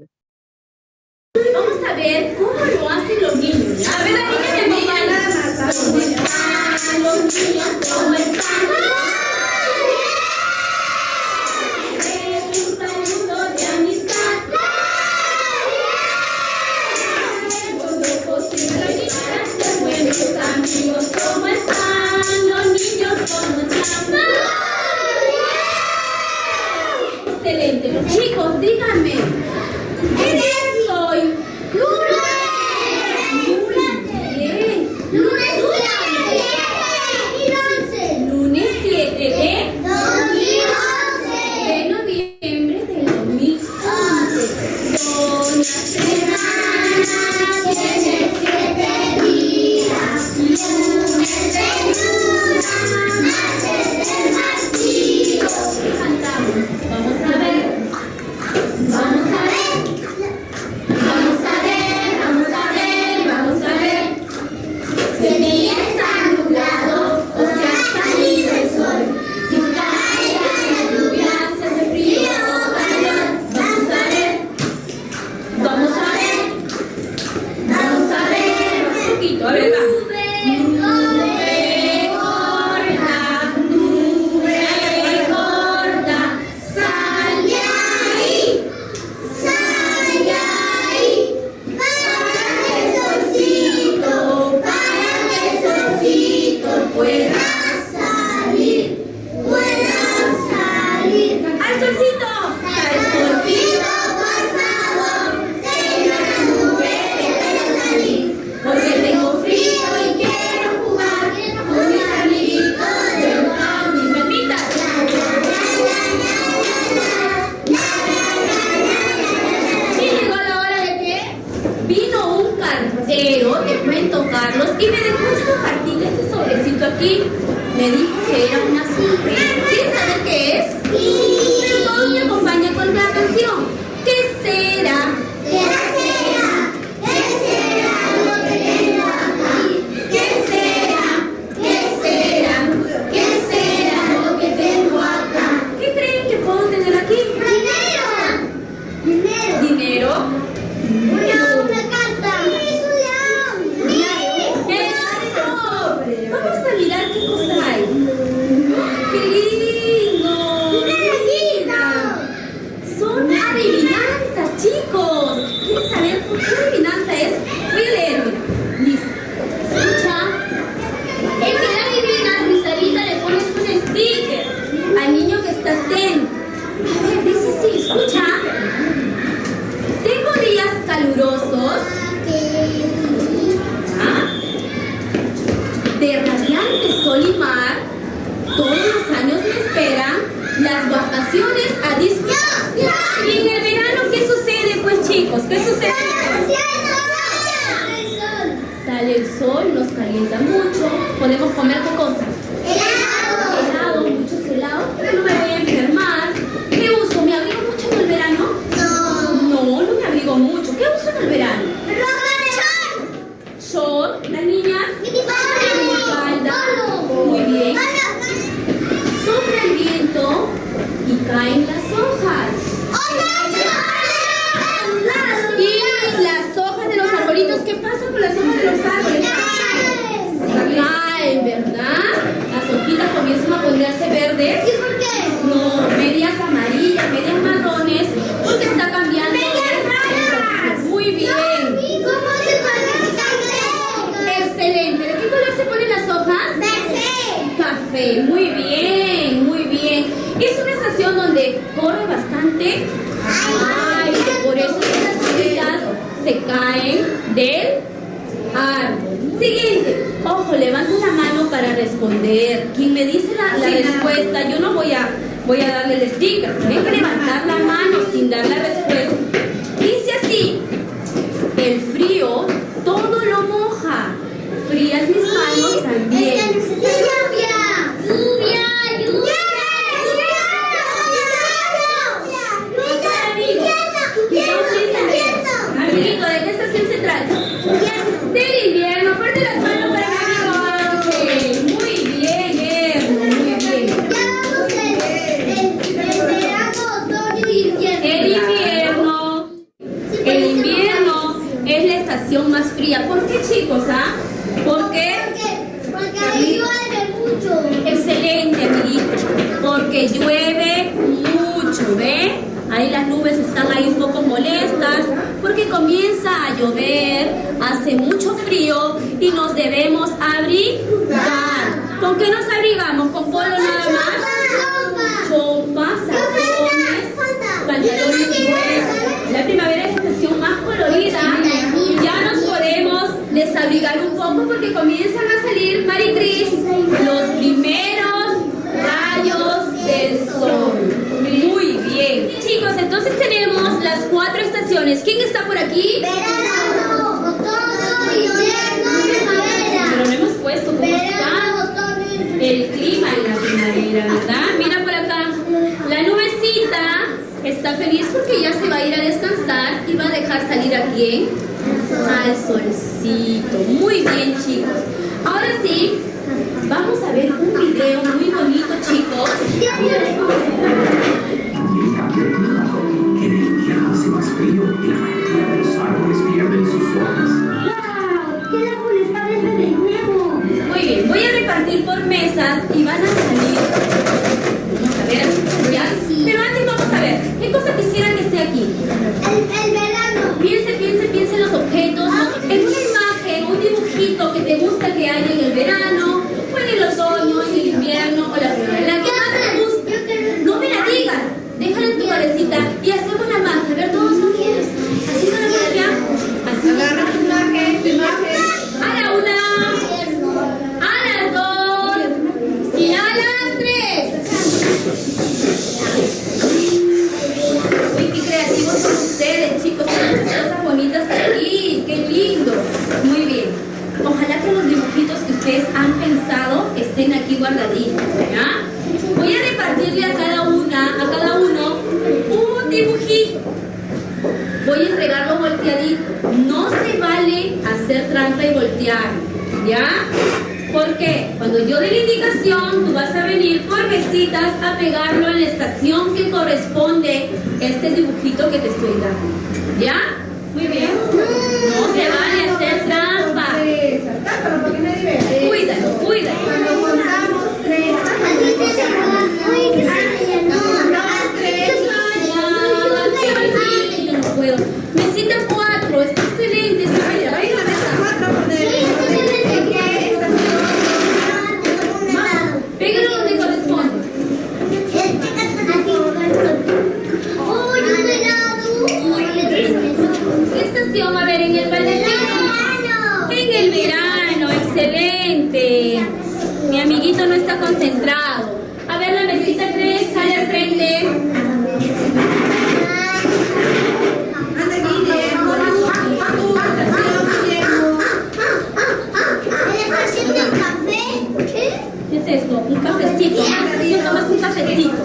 Vamos a ver cómo lo hacen los niños, ¿ya? A ver, la niña me acompaña. ¿Cómo están los niños? ¿Cómo están? Un saludo de amistad. Buenos amigos, ¿cómo están? Los niños, ¿cómo están? Excelente. Los chicos, díganme, ¿qué soy? ¡Lunes! Bien. ¡Lunes 7! ¡Lunes 7 de 2011! De noviembre del 2011. Doña Semana tiene 7 días. Lunes de luna, martes de martillo. Cantamos. Vamos a ver. Vamos a ver. Vamos a ver, vamos a ver, vamos a ver. Si el día está nublado o se ha salido el sol, si cae la lluvia, se hace frío o calor. Vamos a ver. Vamos a ver. Vamos a ver. Un poquito, a ver, va. Nube gorda, sal de ahí. Sal de ahí. Para que el solcito pueda salir. ¡Al solcito! ¡Al solcito, por favor! Señora nube, déjame salir. Porque tengo frío y quiero jugar con mis amiguitos de mis permitas. Y llegó la hora de que vino un cartero, te cuento, Carlos, y me dejó esta cartita, este sobrecito aquí. Me dijo que era una sorpresa. ¿Quieren saber qué es? Sí. Pero todos me acompañan con la canción. ¿Qué será? ¿Qué será? ¿Qué será lo que tengo acá? ¿Qué será? ¿Qué será? ¿Qué será lo que tengo acá? ¿Qué creen que puedo tener aquí? Dinero. ¿Dinero? No, me encanta. Es un león. ¡Eso! Vamos a mirar qué cosa hay. ¡Qué lindo! ¡Mira! Son adivinanzas, chicos. ¿Quieren saber por qué adivinanza es? Voy a leerlo. Listo. Escucha. El que la adivina, Rizalita, le pones un sticker al niño que está atento. A ver, dice así, escucha. Tengo días calurosos. ¿Ah? De radiante sol y mar. Todos los años me esperan las vacaciones a disfrutar. Y en el verano, ¿qué sucede, pues, chicos? ¿Qué sucede? Sale el sol, nos calienta mucho. Podemos comer, ¿qué cosa? Helado, muchos helados, pero no me voy a enfermar. ¿Qué uso? ¿Me abrigo mucho en el verano? No, no me abrigo mucho. ¿Qué uso en el verano? Short, las niñas. Falda. Muy bien. Sopla el viento y caen las hojas. Y las hojas de los arbolitos para responder. Quien me dice la respuesta, yo no voy a darle el sticker. Tienen que levantar la mano sin dar la respuesta. Dice así: el frío todo lo moja. Frías mis manos también. Amiguito, ¿de qué estación se trata? Del invierno. Fuerte las manos para mi amigo Ángel. Muy bien, Erno, muy bien. El invierno es la estación más fría. ¿Por qué, chicos? ¿Por qué? Porque llueve mucho. Excelente, amiguito. Porque llueve mucho, ¿ve? Ahí las nubes están ahí un poco molestas porque comienza a llover, hace mucho frío y nos debemos abrigar. ¿Con qué nos abrigamos? ¿Con polo nada más? Chopas, sacones, pantalones gruesos. La primavera es la estación más colorida. Ya nos podemos desabrigar un poco porque comienzan a salir, Maricris, los primeros rayos del sol. Muy bien. Chicos, entonces tenemos las 4 estaciones. ¿Quién está por aquí? Verano, otoño, invierno, primavera. Pero no hemos puesto cómo está el clima en la primavera, ¿verdad? Mira por acá. La nubecita está feliz porque ya se va a ir a descansar y va a dejar salir a quién? Al solcito. Muy bien, chicos. Ahora sí, vamos a ver un video muy bonito, chicos. En el invierno hace más frío y la mayoría de los árboles pierden sus hojas. ¡Wow! ¡Qué árbol está verde de nuevo! Muy bien, voy a repartir por mesas y van a salir. Vamos a ver, ¿ya? Pero antes vamos a ver, ¿qué cosa quisieran que esté aquí? El verano. Piense los objetos. En una imagen, un dibujito que te gusta que haya en el verano, o en el otoño, en el invierno, o la primavera. La que más te guste. No me la digas. Déjala en tu cabecita y hacemos la magia. A ver, todos juntos. Haciendo la magia. Así. Agarra tu imagen. A la 1, a las 2 y a las 3. Uy, qué creativos son ustedes, chicos. Tienen cosas bonitas aquí. Qué lindo. Muy bien. Ojalá que los dibujitos que ustedes han pensado estén aquí guardaditos, ¿ya? Voy a repartirle a cada uno un dibujito. Voy a entregarlo volteadito. No se vale hacer trampa y voltear, ¿ya? Porque cuando yo dé la indicación, tú vas a venir por mesitas a pegarlo en la estación que corresponde a este dibujito que te estoy dando, ¿ya? Muy bien. No se vale hacer trampa. Cuídalo. Cuando contamos 3, yo no puedo. Mesita 4, está excelente. Pégalo donde corresponde. ¿Qué estación? A ver, en el baldecito. En el verano, excelente. Mi amiguito no está concentrado. A ver, la mesita 3, sale al frente. ¿Qué es esto? Un cafecito. Tomas un cafecito.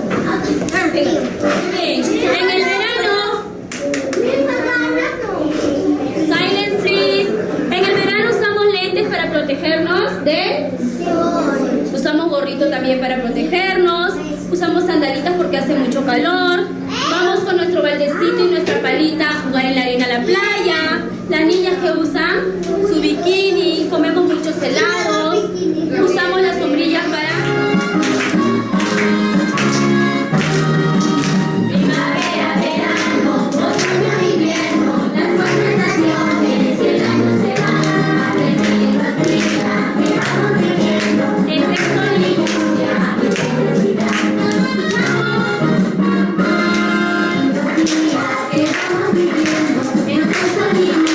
Bien. En el verano. Silence, please. En el verano usamos lentes para protegernos de... Usamos gorrito también para protegernos. Usamos sandalitas porque hace mucho calor. Vamos con nuestro baldecito y nuestra palita a jugar en la arena a la playa. Las niñas que usan su bikini, comemos muchos helados. Usamos las sombrillas para... Primavera, verano, otoño, invierno, las 4 estaciones y el año se va aprendiendo a cuidar, me vamos viviendo en Rectolinia y felicidad. Que vamos viviendo en Rectolinia.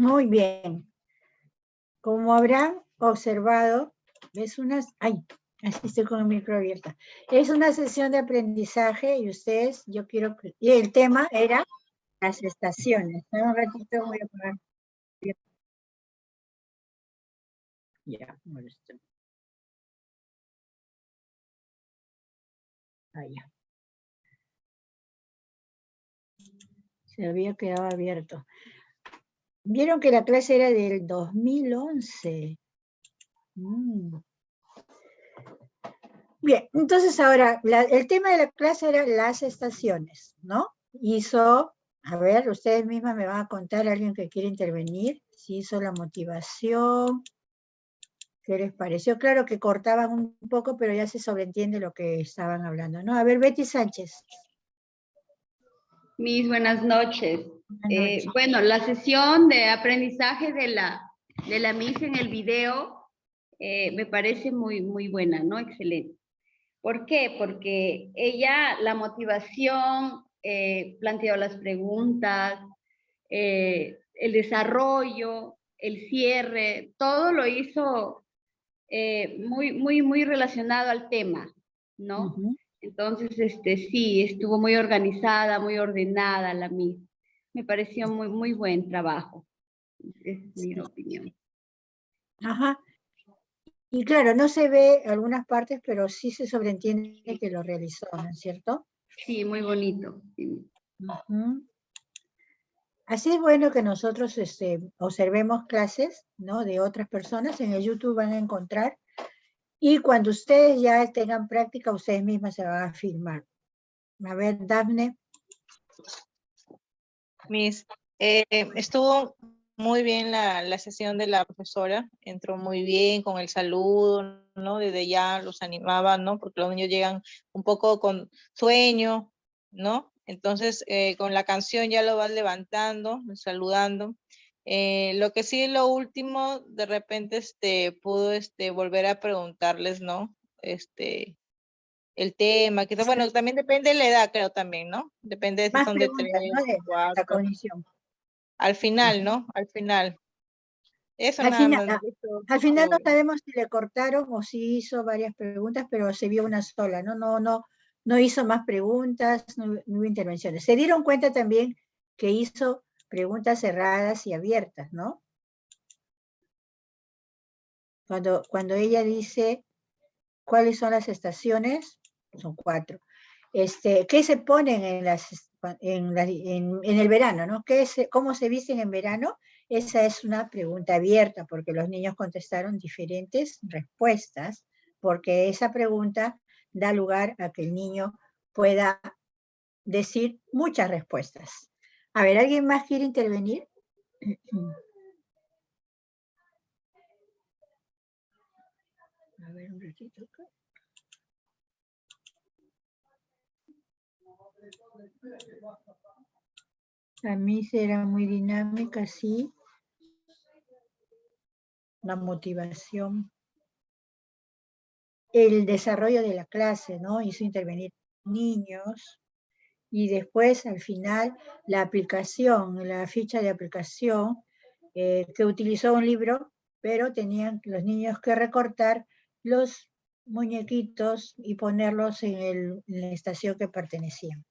Muy bien. Como habrán observado, es una... ¡Ay! Así estoy con el micro abierto. Es una sesión de aprendizaje y ustedes, yo quiero que... Y el tema era las estaciones. Un ratito voy a poner... Ya, molesto. Ahí ya. Se había quedado abierto. Vieron que la clase era del 2011. Bien, entonces ahora, el tema de la clase era las estaciones, ¿no? A ver, ustedes mismas me van a contar, alguien que quiere intervenir, si hizo la motivación, ¿qué les pareció? Claro que cortaban un poco, pero ya se sobreentiende lo que estaban hablando, ¿no? A ver, Betty Sánchez. Mis buenas noches. Bueno, la sesión de aprendizaje de la Miss en el video me parece muy buena, ¿no? Excelente. ¿Por qué? Porque ella, la motivación, planteó las preguntas, el desarrollo, el cierre, todo lo hizo muy relacionado al tema, ¿no? Entonces, sí, estuvo muy organizada, muy ordenada la Miss. Me pareció muy buen trabajo. Es mi opinión. Ajá. Y claro, no se ve algunas partes, pero sí se sobreentiende que lo realizó, ¿no es cierto? Sí, muy bonito. Así es bueno que nosotros observemos clases, ¿no? De otras personas. En el YouTube van a encontrar. Y cuando ustedes ya tengan práctica, ustedes mismas se van a filmar. A ver, Dafne. Miss, estuvo muy bien la sesión de la profesora, entró muy bien con el saludo, ¿no? Desde ya los animaba, ¿no? Porque los niños llegan un poco con sueño, ¿no? Entonces, con la canción ya lo vas levantando, saludando. Lo que sí, lo último, de repente, pudo, volver a preguntarles, ¿no? El tema, quizás, bueno, también depende de la edad, creo también, ¿no? Depende de si son de 3, ¿no? De 4. la cognición. Al final, ¿no? Al final. Eso al nada final, más. al final no sabemos si le cortaron o si hizo varias preguntas, pero se vio una sola, ¿no? No hizo más preguntas, no hubo intervenciones. Se dieron cuenta también que hizo preguntas cerradas y abiertas, ¿no? Cuando ella dice cuáles son las estaciones, son 4. ¿Qué se ponen en el verano, ¿no? ¿Cómo se visten en verano? Esa es una pregunta abierta, porque los niños contestaron diferentes respuestas, porque esa pregunta da lugar a que el niño pueda decir muchas respuestas. A ver, ¿alguien más quiere intervenir? A ver, un ratito acá. La Miss era muy dinámica, sí. La motivación. El desarrollo de la clase, ¿no? Hizo intervenir niños. Y después, al final, la aplicación, la ficha de aplicación, que utilizó un libro, pero tenían los niños que recortar los muñequitos y ponerlos en la estación que pertenecían.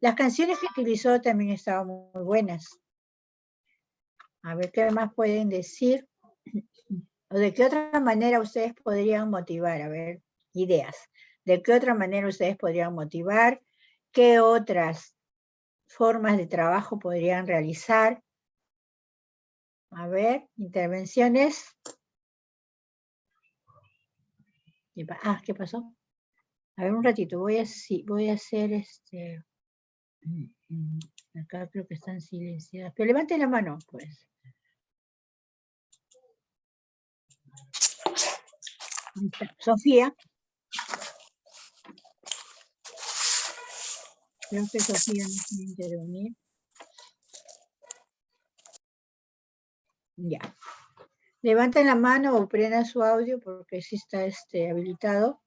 Las canciones que utilizó también estaban muy buenas. A ver qué más pueden decir. ¿O de qué otra manera ustedes podrían motivar? A ver, ideas. ¿De qué otra manera ustedes podrían motivar? ¿Qué otras formas de trabajo podrían realizar? A ver, intervenciones. ¿Qué pasó? A ver, un ratito, voy a hacer acá creo que están silenciadas. Pero levanten la mano, pues. Sofía. Creo que Sofía no quiere intervenir. Ya. Levanten la mano o prendan su audio porque sí está habilitado.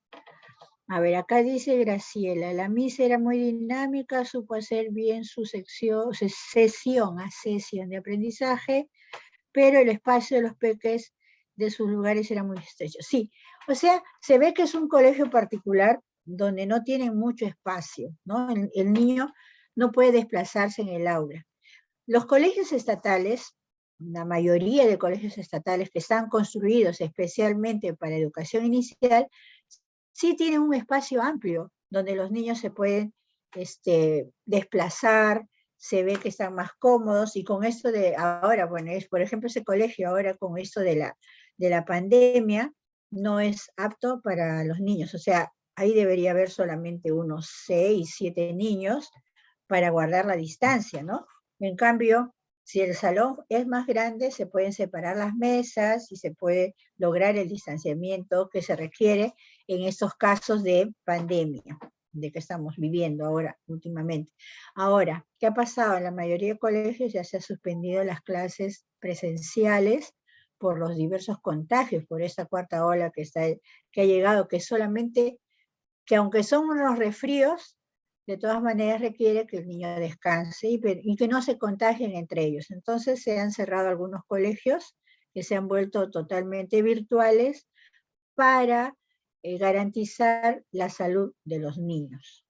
A ver, acá dice Graciela, la Miss era muy dinámica, supo hacer bien su sesión de aprendizaje, pero el espacio de los peques de sus lugares era muy estrecho. Sí, o sea, se ve que es un colegio particular donde no tienen mucho espacio, ¿no? El niño no puede desplazarse en el aula. Los colegios estatales, la mayoría de colegios estatales que están construidos especialmente para educación inicial, sí tienen un espacio amplio donde los niños se pueden desplazar, se ve que están más cómodos, y con esto de ahora, bueno, por ejemplo, ese colegio ahora con esto de la pandemia, no es apto para los niños, o sea, ahí debería haber solamente unos 6, 7 niños para guardar la distancia, ¿no? En cambio, si el salón es más grande, se pueden separar las mesas y se puede lograr el distanciamiento que se requiere en estos casos de pandemia, de que estamos viviendo ahora, últimamente. Ahora, ¿qué ha pasado? En la mayoría de colegios ya se han suspendido las clases presenciales por los diversos contagios, por esta cuarta ola que ha llegado, que solamente, que aunque son unos resfríos, de todas maneras requiere que el niño descanse y que no se contagien entre ellos. Entonces se han cerrado algunos colegios que se han vuelto totalmente virtuales para garantizar la salud de los niños.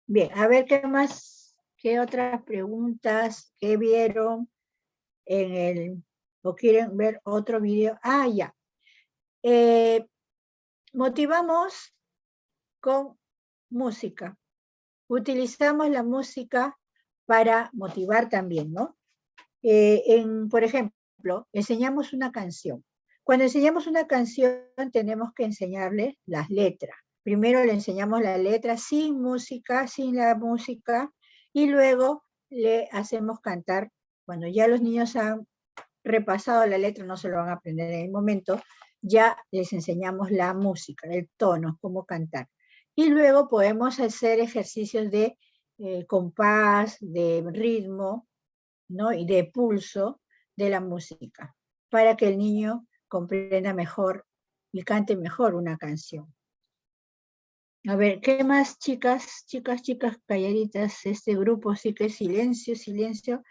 Bien, a ver qué más, qué otras preguntas, qué vieron o quieren ver otro video. Ah, ya. Motivamos con música. Utilizamos la música para motivar también, ¿no? Por ejemplo, enseñamos una canción. Cuando enseñamos una canción, tenemos que enseñarle las letras. Primero le enseñamos la letra sin música, sin la música, y luego le hacemos cantar. Cuando ya los niños han repasado la letra, no se lo van a aprender en el momento, ya les enseñamos la música, el tono, cómo cantar. Y luego podemos hacer ejercicios de compás, de ritmo, ¿no? Y de pulso de la música, para que el niño comprenda mejor y cante mejor una canción. A ver, ¿qué más, chicas, calladitas? Este grupo sí que es silencio, silencio.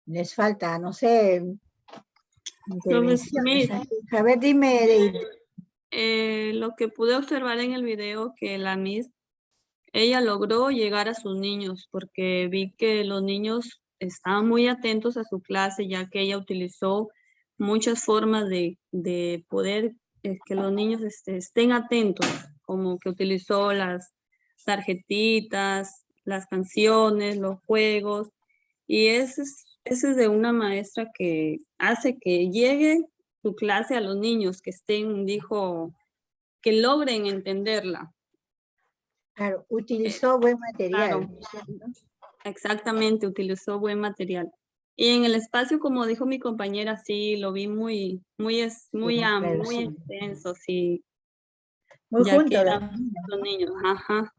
Les falta, no sé, intervenciones. A ver, dime, lo que pude observar en el video, que la Miss, ella logró llegar a sus niños, porque vi que los niños estaban muy atentos a su clase, ya que ella utilizó muchas formas de poder que los niños estén atentos, como que utilizó las tarjetitas, las canciones, los juegos, y ese es de una maestra que hace que llegue su clase a los niños, que estén, que logren entenderla. Claro, utilizó buen material. Claro, exactamente, utilizó buen material. Y en el espacio, como dijo mi compañera, sí, lo vi muy amplio, muy extenso, sí. Muy ya junto que a eran los niños, ajá.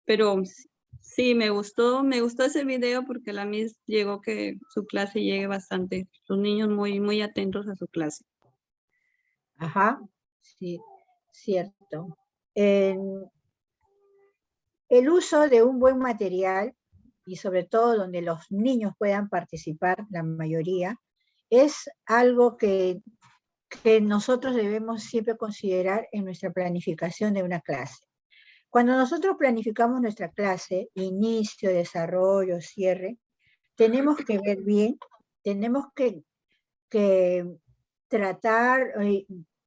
Pero sí, me gustó ese video porque la Miss llegó que su clase llegue bastante, los niños muy atentos a su clase. Ajá, sí, cierto. El uso de un buen material, y sobre todo donde los niños puedan participar, la mayoría, es algo que nosotros debemos siempre considerar en nuestra planificación de una clase. Cuando nosotros planificamos nuestra clase, inicio, desarrollo, cierre, tenemos que ver bien, tenemos que tratar,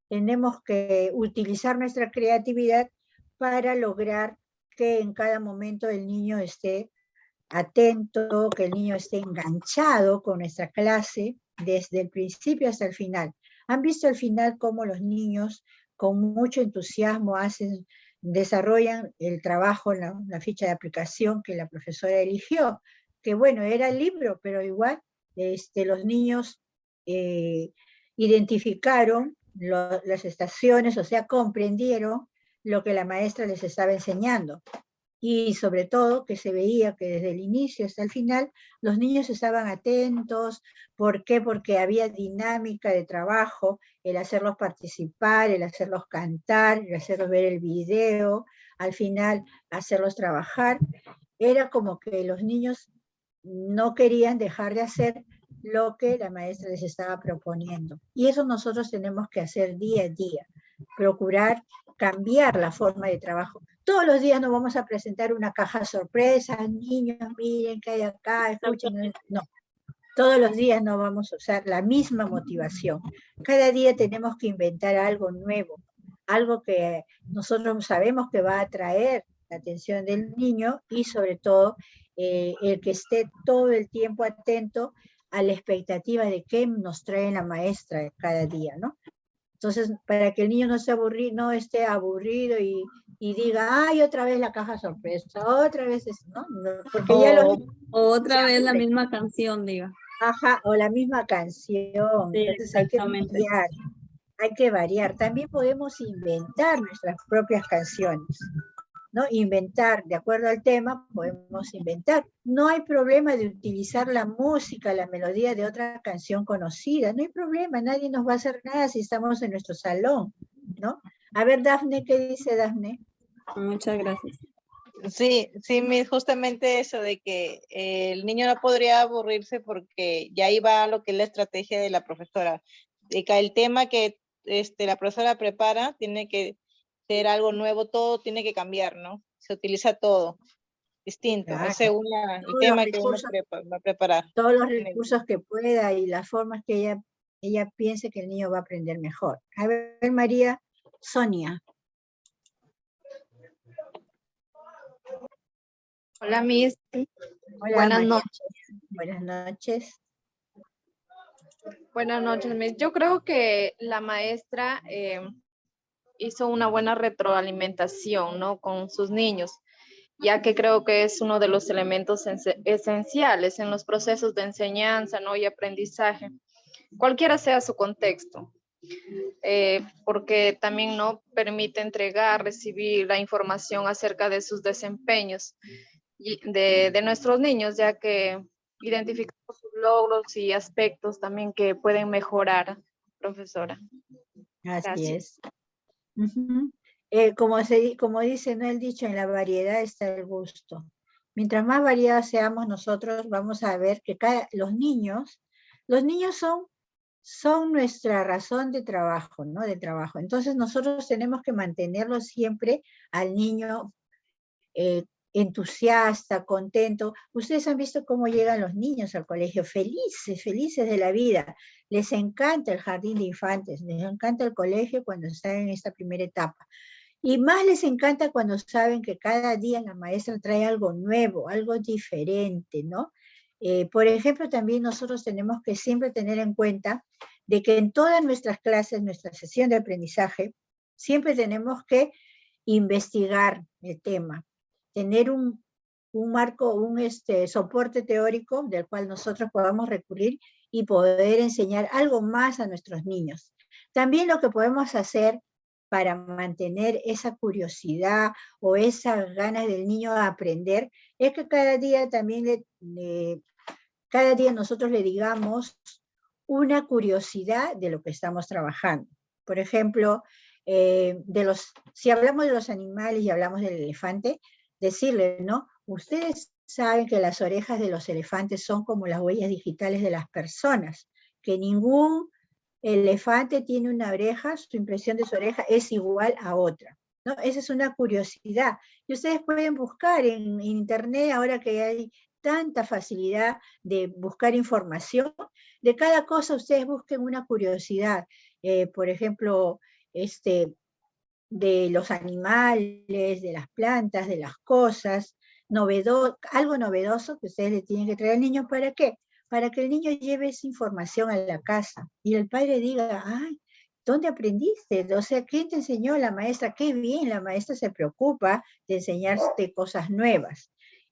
tenemos que utilizar nuestra creatividad para lograr que en cada momento el niño esté atento, que el niño esté enganchado con nuestra clase desde el principio hasta el final. ¿Han visto al final cómo los niños con mucho entusiasmo desarrollan el trabajo, la ficha de aplicación que la profesora eligió? Que bueno, era el libro, pero igual los niños identificaron las estaciones, o sea, comprendieron lo que la maestra les estaba enseñando. Y sobre todo que se veía que desde el inicio hasta el final los niños estaban atentos. ¿Por qué? Porque había dinámica de trabajo, el hacerlos participar, el hacerlos cantar, el hacerlos ver el video, al final hacerlos trabajar. Era como que los niños no querían dejar de hacer lo que la maestra les estaba proponiendo. Y eso nosotros tenemos que hacer día a día, procurar cambiar la forma de trabajo. Todos los días nos vamos a presentar una caja sorpresa, niños, miren qué hay acá, escuchen, no. Todos los días no vamos a usar la misma motivación. Cada día tenemos que inventar algo nuevo, algo que nosotros sabemos que va a atraer la atención del niño y sobre todo el que esté todo el tiempo atento a la expectativa de qué nos trae la maestra cada día, ¿no? Entonces, para que el niño no esté aburrido y diga, ay, otra vez la caja sorpresa, otra vez eso, ¿no? Porque ya otra vez la misma canción, diga. Ajá, o la misma canción. Sí, entonces hay que variar. También podemos inventar nuestras propias canciones, ¿no? Inventar, de acuerdo al tema, podemos inventar. No hay problema de utilizar la música, la melodía de otra canción conocida, no hay problema, nadie nos va a hacer nada si estamos en nuestro salón, ¿no? A ver, Dafne, ¿qué dice Dafne? Muchas gracias. Sí, justamente eso de que el niño no podría aburrirse porque ya iba lo que es la estrategia de la profesora. De que el tema que la profesora prepara tiene que ser algo nuevo, todo tiene que cambiar, ¿no? Se utiliza todo distinto, Claro. según el tema que uno va a preparar. Todos los recursos que pueda y las formas que ella piense que el niño va a aprender mejor. A ver, María, Sonia. Hola, Miss. Hola, Buenas María. noches. Buenas noches. Buenas noches, Miss. Yo creo que la maestra hizo una buena retroalimentación, ¿no? Con sus niños, ya que creo que es uno de los elementos esenciales en los procesos de enseñanza, ¿no? Y aprendizaje, cualquiera sea su contexto. Porque también no permite entregar, recibir la información acerca de sus desempeños de nuestros niños, ya que identificamos sus logros y aspectos también que pueden mejorar, profesora. Así es. Como dice, ¿no? El dicho, en la variedad está el gusto. Mientras más variados seamos nosotros, vamos a ver que los niños son nuestra razón de trabajo, ¿no? De trabajo. Entonces nosotros tenemos que mantenerlo siempre al niño entusiasta, contento. Ustedes han visto cómo llegan los niños al colegio, felices, felices de la vida. Les encanta el jardín de infantes, les encanta el colegio cuando están en esta primera etapa. Y más les encanta cuando saben que cada día la maestra trae algo nuevo, algo diferente, ¿no? Por ejemplo, también nosotros tenemos que siempre tener en cuenta de que en todas nuestras clases, nuestra sesión de aprendizaje, siempre tenemos que investigar el tema, tener un marco, un soporte teórico del cual nosotros podamos recurrir y poder enseñar algo más a nuestros niños. También lo que podemos hacer para mantener esa curiosidad o esas ganas del niño a aprender, es que cada día también cada día nosotros le digamos una curiosidad de lo que estamos trabajando. Por ejemplo, si hablamos de los animales y hablamos del elefante, decirle, ¿no? Ustedes saben que las orejas de los elefantes son como las huellas digitales de las personas, que ningún elefante tiene una oreja, su impresión de su oreja es igual a otra, ¿no? Esa es una curiosidad. Y ustedes pueden buscar en internet, ahora que hay tanta facilidad de buscar información, de cada cosa ustedes busquen una curiosidad. Por ejemplo, de los animales, de las plantas, de las cosas, algo novedoso que ustedes le tienen que traer al niño. ¿Para qué? Para que el niño lleve esa información a la casa y el padre diga, ay, ¿dónde aprendiste? O sea, ¿quién te enseñó? La maestra. Qué bien, la maestra se preocupa de enseñarte cosas nuevas.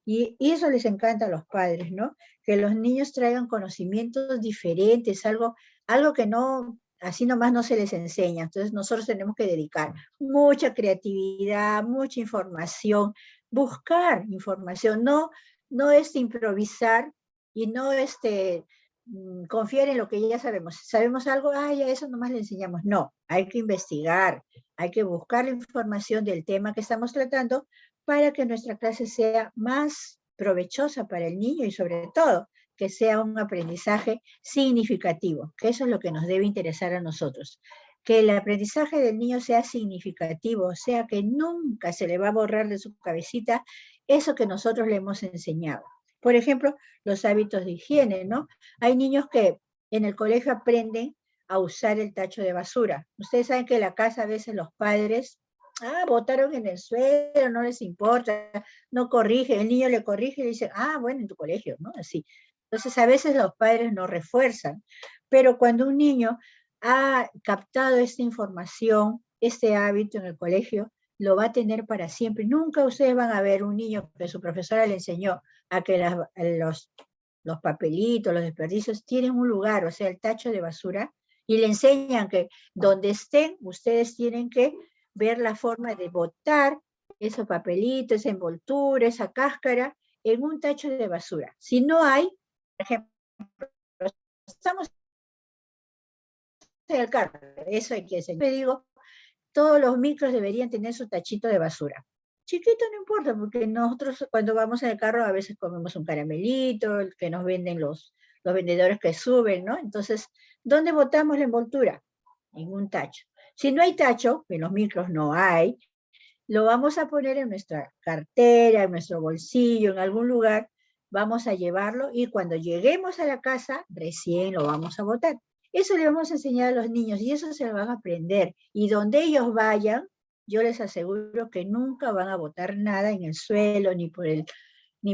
Y eso les encanta a los padres, ¿no? Que los niños traigan conocimientos diferentes, algo que no, así nomás no se les enseña. Entonces nosotros tenemos que dedicar mucha creatividad, mucha información, buscar información, no improvisar y no confiar en lo que ya sabemos. Si sabemos algo, ya eso nomás le enseñamos. No, hay que investigar, hay que buscar la información del tema que estamos tratando para que nuestra clase sea más provechosa para el niño y sobre todo que sea un aprendizaje significativo, que eso es lo que nos debe interesar a nosotros. Que el aprendizaje del niño sea significativo, o sea que nunca se le va a borrar de su cabecita eso que nosotros le hemos enseñado. Por ejemplo, los hábitos de higiene, ¿no? Hay niños que en el colegio aprenden a usar el tacho de basura. Ustedes saben que en la casa a veces los padres, botaron en el suelo, no les importa, no corrige, el niño le corrige y le dice, bueno, en tu colegio, ¿no? Así. Entonces a veces los padres no refuerzan, pero cuando un niño ha captado esta información, este hábito en el colegio, lo va a tener para siempre. Nunca ustedes van a ver un niño que su profesora le enseñó a que los papelitos, los desperdicios tienen un lugar, o sea, el tacho de basura, y le enseñan que donde estén, ustedes tienen que ver la forma de botar esos papelitos, esa envoltura, esa cáscara, en un tacho de basura. Si no hay, por ejemplo, estamos en el carro, eso hay que enseñar. Yo digo, todos los micros deberían tener su tachito de basura. Chiquito no importa, porque nosotros cuando vamos en el carro a veces comemos un caramelito, el que nos venden los vendedores que suben, ¿no? Entonces, ¿dónde botamos la envoltura? En un tacho. Si no hay tacho, en los micros no hay, lo vamos a poner en nuestra cartera, en nuestro bolsillo, en algún lugar, vamos a llevarlo y cuando lleguemos a la casa, recién lo vamos a botar. Eso le vamos a enseñar a los niños y eso se lo van a aprender. Y donde ellos vayan, yo les aseguro que nunca van a botar nada en el suelo, ni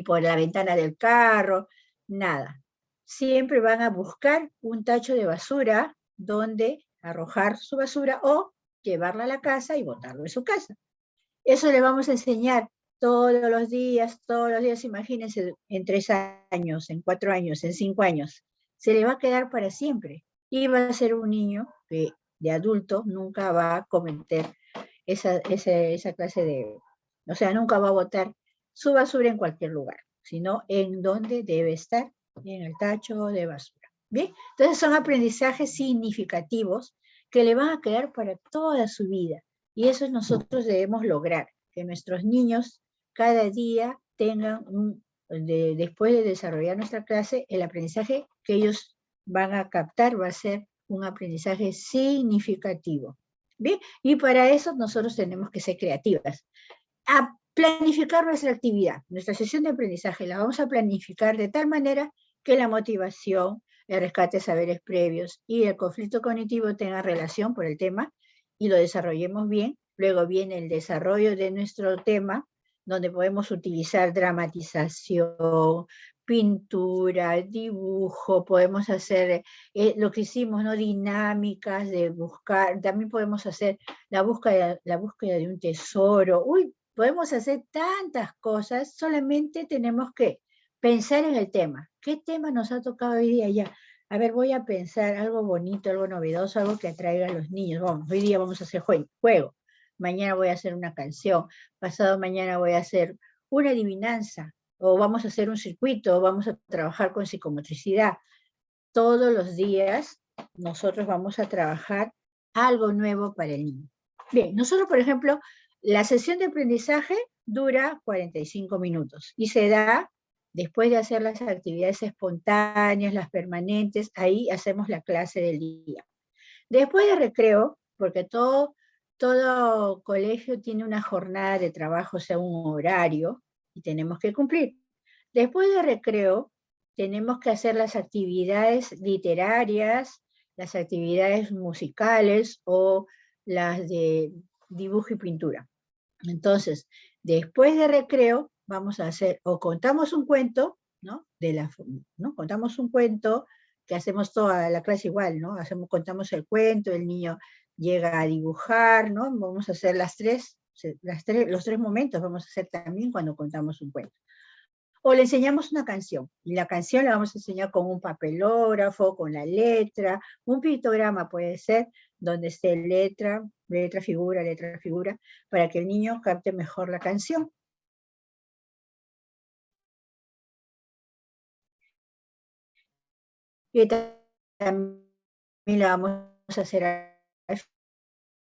por la ventana del carro, nada. Siempre van a buscar un tacho de basura donde arrojar su basura o llevarla a la casa y botarlo en su casa. Eso le vamos a enseñar todos los días, imagínense, en 3 años, en 4 años, en 5 años. Se le va a quedar para siempre. Y va a ser un niño que de adulto nunca va a cometer esa clase de... O sea, nunca va a botar su basura en cualquier lugar, sino en donde debe estar, en el tacho de basura. ¿Bien? Entonces son aprendizajes significativos que le van a quedar para toda su vida. Y eso nosotros debemos lograr, que nuestros niños cada día tengan, después de desarrollar nuestra clase, el aprendizaje que ellos van a captar va a ser un aprendizaje significativo. ¿Bien? Y para eso nosotros tenemos que ser creativas. A planificar nuestra actividad, nuestra sesión de aprendizaje, la vamos a planificar de tal manera que la motivación, el rescate de saberes previos y el conflicto cognitivo tengan relación por el tema y lo desarrollemos bien. Luego viene el desarrollo de nuestro tema, donde podemos utilizar dramatización, pintura, dibujo, podemos hacer lo que hicimos, ¿no? Dinámicas de buscar, también podemos hacer la búsqueda de un tesoro. Podemos hacer tantas cosas, solamente tenemos que pensar en el tema. ¿Qué tema nos ha tocado hoy día ya? A ver, voy a pensar algo bonito, algo novedoso, algo que atraiga a los niños. Hoy día vamos a hacer juego. Mañana voy a hacer una canción. Pasado mañana voy a hacer una adivinanza. O vamos a hacer un circuito, o vamos a trabajar con psicomotricidad. Todos los días nosotros vamos a trabajar algo nuevo para el niño. Bien, nosotros, por ejemplo, la sesión de aprendizaje dura 45 minutos y se da después de hacer las actividades espontáneas, las permanentes, ahí hacemos la clase del día. Después de recreo, porque todo colegio tiene una jornada de trabajo, o sea, un horario, y tenemos que cumplir. Después de recreo, tenemos que hacer las actividades literarias, las actividades musicales o las de dibujo y pintura. Entonces, después de recreo, vamos a hacer, o contamos un cuento, ¿no? Contamos un cuento, que hacemos toda la clase igual, ¿no? Contamos el cuento, el niño llega a dibujar, ¿no? Vamos a hacer los tres momentos, vamos a hacer también cuando contamos un cuento. O le enseñamos una canción, y la canción la vamos a enseñar con un papelógrafo, con la letra, un pictograma puede ser, donde esté letra, figura, para que el niño capte mejor la canción. Y también la vamos a hacer al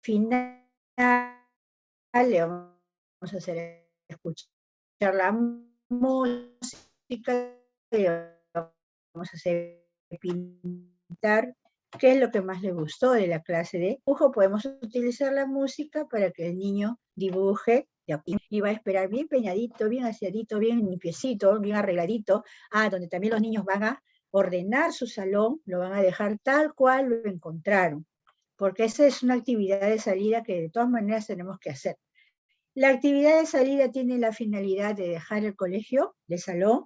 final, le vamos a hacer escuchar la música, le a hacer pintar. ¿Qué es lo que más le gustó de la clase de dibujo? Podemos utilizar la música para que el niño dibuje y va a esperar bien peñadito, bien aseadito, bien limpiecito, bien arregladito. Donde también los niños van a ordenar su salón, lo van a dejar tal cual lo encontraron, porque esa es una actividad de salida que de todas maneras tenemos que hacer. La actividad de salida tiene la finalidad de dejar el colegio, el salón,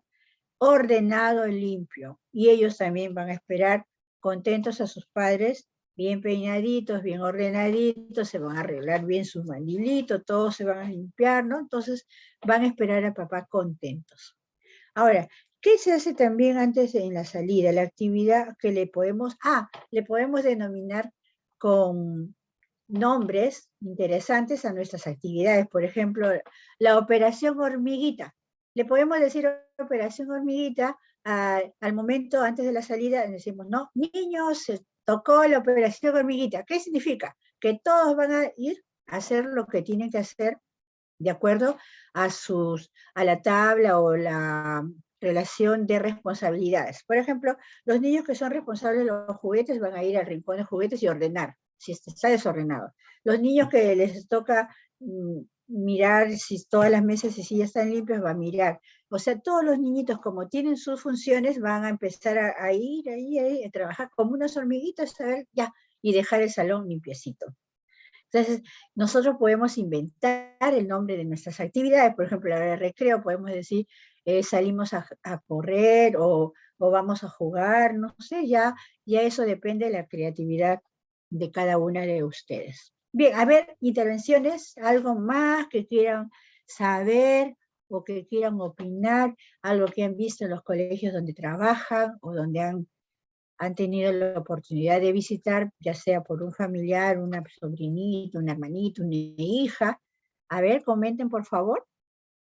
ordenado y limpio, y ellos también van a esperar contentos a sus padres, bien peinaditos, bien ordenaditos, se van a arreglar bien sus mandilitos, todos se van a limpiar, ¿no? Entonces van a esperar a papá contentos. Ahora, ¿qué se hace también antes en la salida? La actividad que le podemos denominar con nombres interesantes a nuestras actividades. Por ejemplo, la operación hormiguita. Le podemos decir operación hormiguita al momento antes de la salida, decimos, no, niños, se tocó la operación hormiguita. ¿Qué significa? Que todos van a ir a hacer lo que tienen que hacer de acuerdo a la tabla o la relación de responsabilidades. Por ejemplo, los niños que son responsables de los juguetes van a ir al rincón de juguetes y ordenar, si está desordenado. Los niños que les toca mirar si todas las mesas y sillas están limpias, va a mirar. O sea, todos los niñitos, como tienen sus funciones, van a empezar a ir ahí, a trabajar como unas hormiguitas, a ver, ya, y dejar el salón limpiecito. Entonces, nosotros podemos inventar el nombre de nuestras actividades. Por ejemplo, a la hora de recreo podemos decir, salimos a correr o vamos a jugar, no sé, ya eso depende de la creatividad de cada una de ustedes. Bien, a ver, intervenciones, algo más que quieran saber o que quieran opinar, algo que han visto en los colegios donde trabajan o donde han tenido la oportunidad de visitar, ya sea por un familiar, una sobrinita, un hermanito, una hija. A ver, comenten por favor.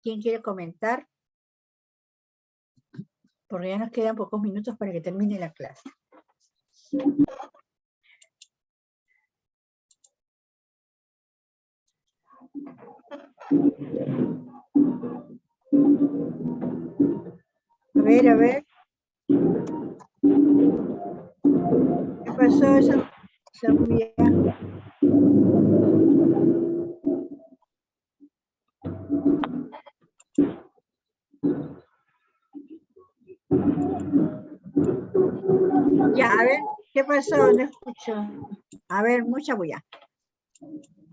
¿Quién quiere comentar? Porque ya nos quedan pocos minutos para que termine la clase. A ver. ¿Qué pasó esa bulla? Ya, a ver, ¿qué pasó? No escucho. A ver, mucha bulla.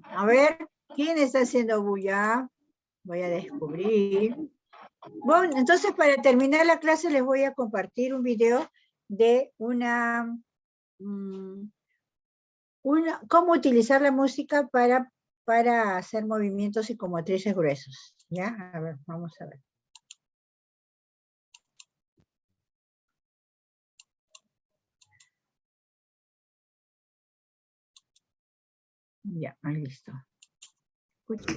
A ver, ¿quién está haciendo bulla? Voy a descubrir. Bueno, entonces para terminar la clase les voy a compartir un video de cómo utilizar la música para hacer movimientos psicomotrices gruesos. ¿Ya? A ver, vamos a ver. Ya, ahí listo. Escuchen.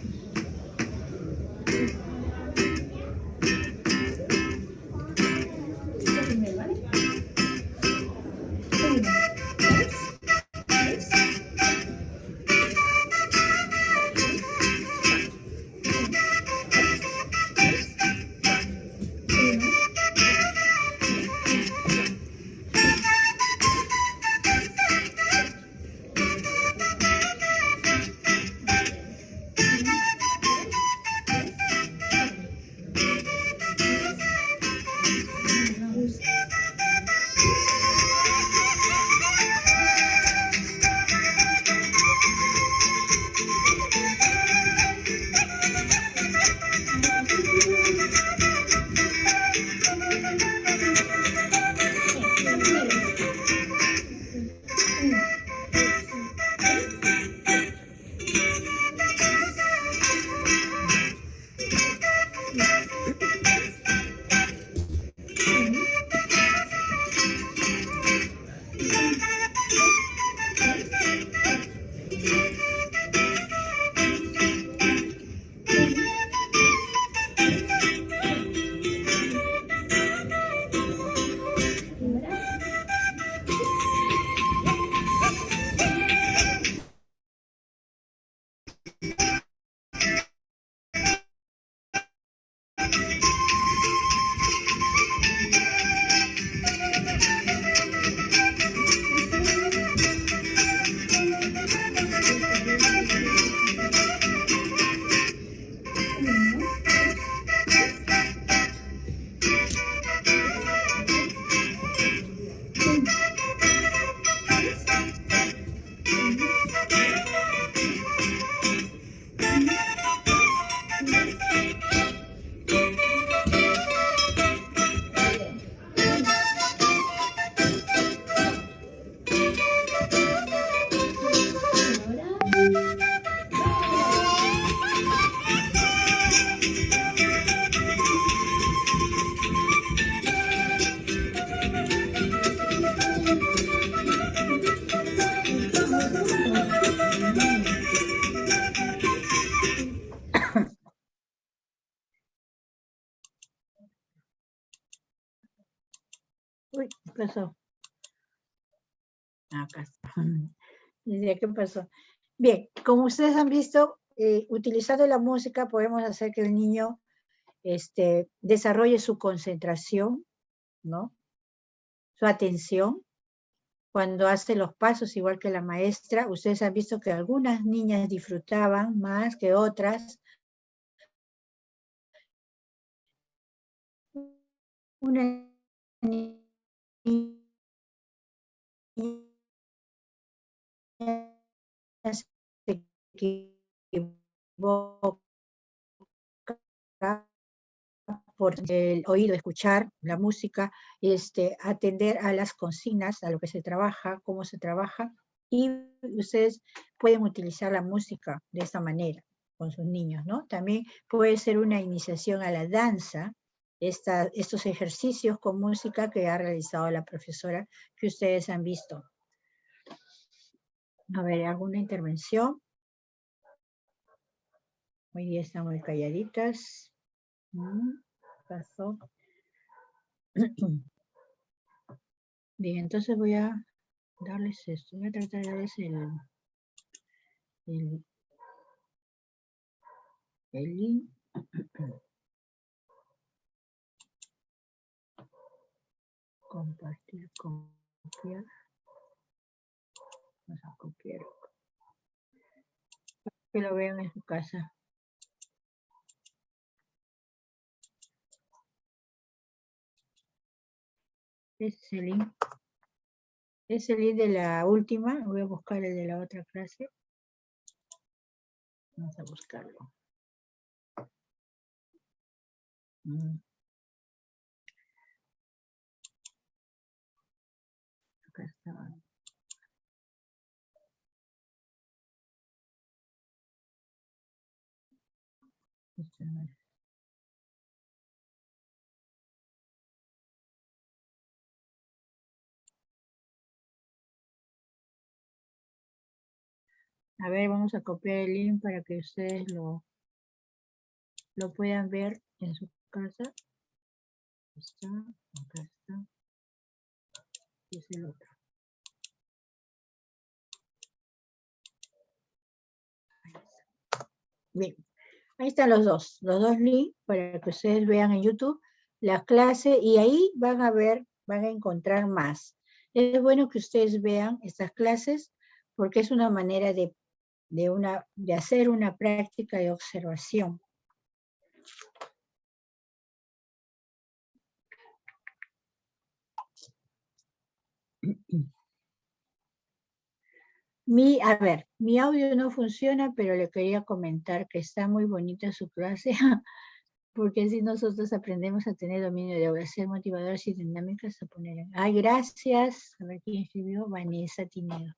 pasó? Acá está. ¿Qué pasó? Bien, como ustedes han visto, utilizando la música podemos hacer que el niño desarrolle su concentración, ¿no? Su atención. Cuando hace los pasos igual que la maestra, ustedes han visto que algunas niñas disfrutaban más que otras. Una niña se equivoca por el oído, escuchar la música, atender a las consignas, a lo que se trabaja, cómo se trabaja, y ustedes pueden utilizar la música de esta manera con sus niños, ¿no? También puede ser una iniciación a la danza, estos ejercicios con música que ha realizado la profesora que ustedes han visto. A ver, ¿alguna intervención? Hoy día están muy calladitas. Pasó. Bien, entonces voy a darles esto. Voy a tratar de darles el link. Compartir, copiar. Vamos a copiar. Para que lo vean en su casa. Este es el link. Es el link de la última. Voy a buscar el de la otra clase. Vamos a buscarlo. Acá está. Este no es. A ver, vamos a copiar el link para que ustedes lo puedan ver en su casa. Está, acá está. Y es el otro. Bien, ahí están los dos links para que ustedes vean en YouTube la clase y ahí van a ver, van a encontrar más. Es bueno que ustedes vean estas clases porque es una manera de hacer una práctica de observación. Mi audio no funciona, pero le quería comentar que está muy bonita su clase, porque así nosotros aprendemos a tener dominio de obras, ser motivadoras y dinámicas a poner en... Ay, gracias. A ver quién escribió, Vanessa Tinedo.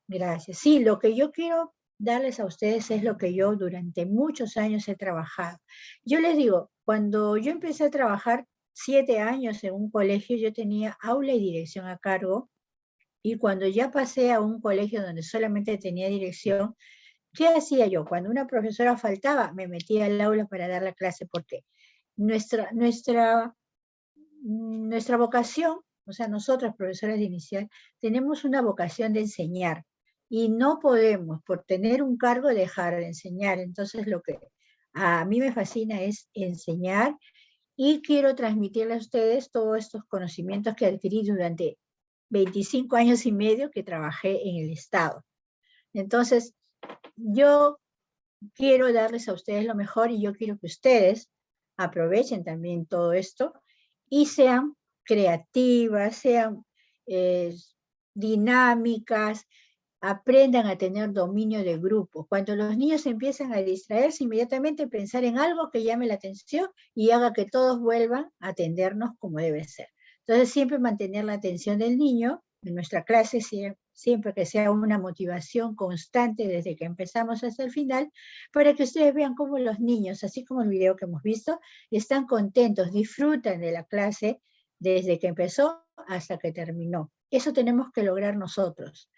Gracias. Sí, lo que yo quiero darles a ustedes es lo que yo durante muchos años he trabajado. Yo les digo, cuando yo empecé a trabajar 7 años en un colegio, yo tenía aula y dirección a cargo, y cuando ya pasé a un colegio donde solamente tenía dirección, ¿qué hacía yo? Cuando una profesora faltaba, me metía al aula para dar la clase, porque nuestra vocación, o sea, nosotras profesoras de inicial, tenemos una vocación de enseñar, y no podemos, por tener un cargo, dejar de enseñar. Entonces, lo que a mí me fascina es enseñar, y quiero transmitirles a ustedes todos estos conocimientos que adquirí durante 25 años y medio que trabajé en el Estado. Entonces, yo quiero darles a ustedes lo mejor y yo quiero que ustedes aprovechen también todo esto y sean creativas, sean dinámicas, aprendan a tener dominio de grupo. Cuando los niños empiezan a distraerse, inmediatamente pensar en algo que llame la atención y haga que todos vuelvan a atendernos como debe ser. Entonces, siempre mantener la atención del niño en nuestra clase, siempre que sea una motivación constante desde que empezamos hasta el final, para que ustedes vean cómo los niños, así como el video que hemos visto, están contentos, disfrutan de la clase desde que empezó hasta que terminó. Eso tenemos que lograr nosotros,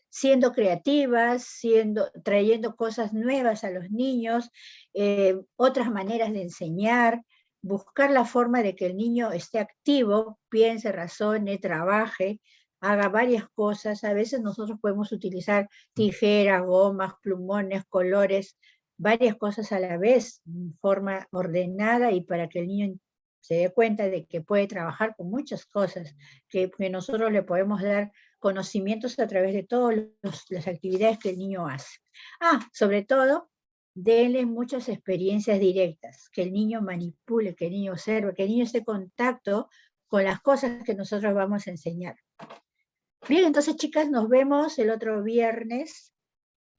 siendo creativas, trayendo cosas nuevas a los niños, otras maneras de enseñar, buscar la forma de que el niño esté activo, piense, razone, trabaje, haga varias cosas. A veces nosotros podemos utilizar tijeras, gomas, plumones, colores, varias cosas a la vez, en forma ordenada y para que el niño se dé cuenta de que puede trabajar con muchas cosas, que nosotros le podemos dar conocimientos a través de todas las actividades que el niño hace. Sobre todo, denle muchas experiencias directas, que el niño manipule, que el niño observe, que el niño esté en contacto con las cosas que nosotros vamos a enseñar. Bien, entonces chicas, nos vemos el otro viernes.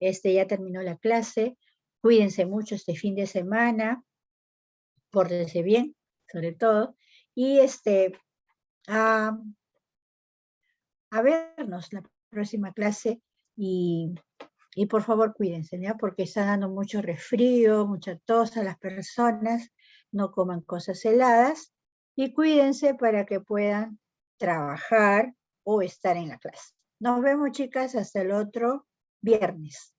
Ya terminó la clase. Cuídense mucho este fin de semana. Pórtense bien, sobre todo. Y a vernos la próxima clase y por favor cuídense, ¿ya? Porque está dando mucho resfrío, mucha tos a las personas, no coman cosas heladas y cuídense para que puedan trabajar o estar en la clase. Nos vemos, chicas, hasta el otro viernes.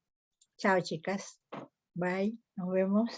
Chao, chicas. Bye, nos vemos.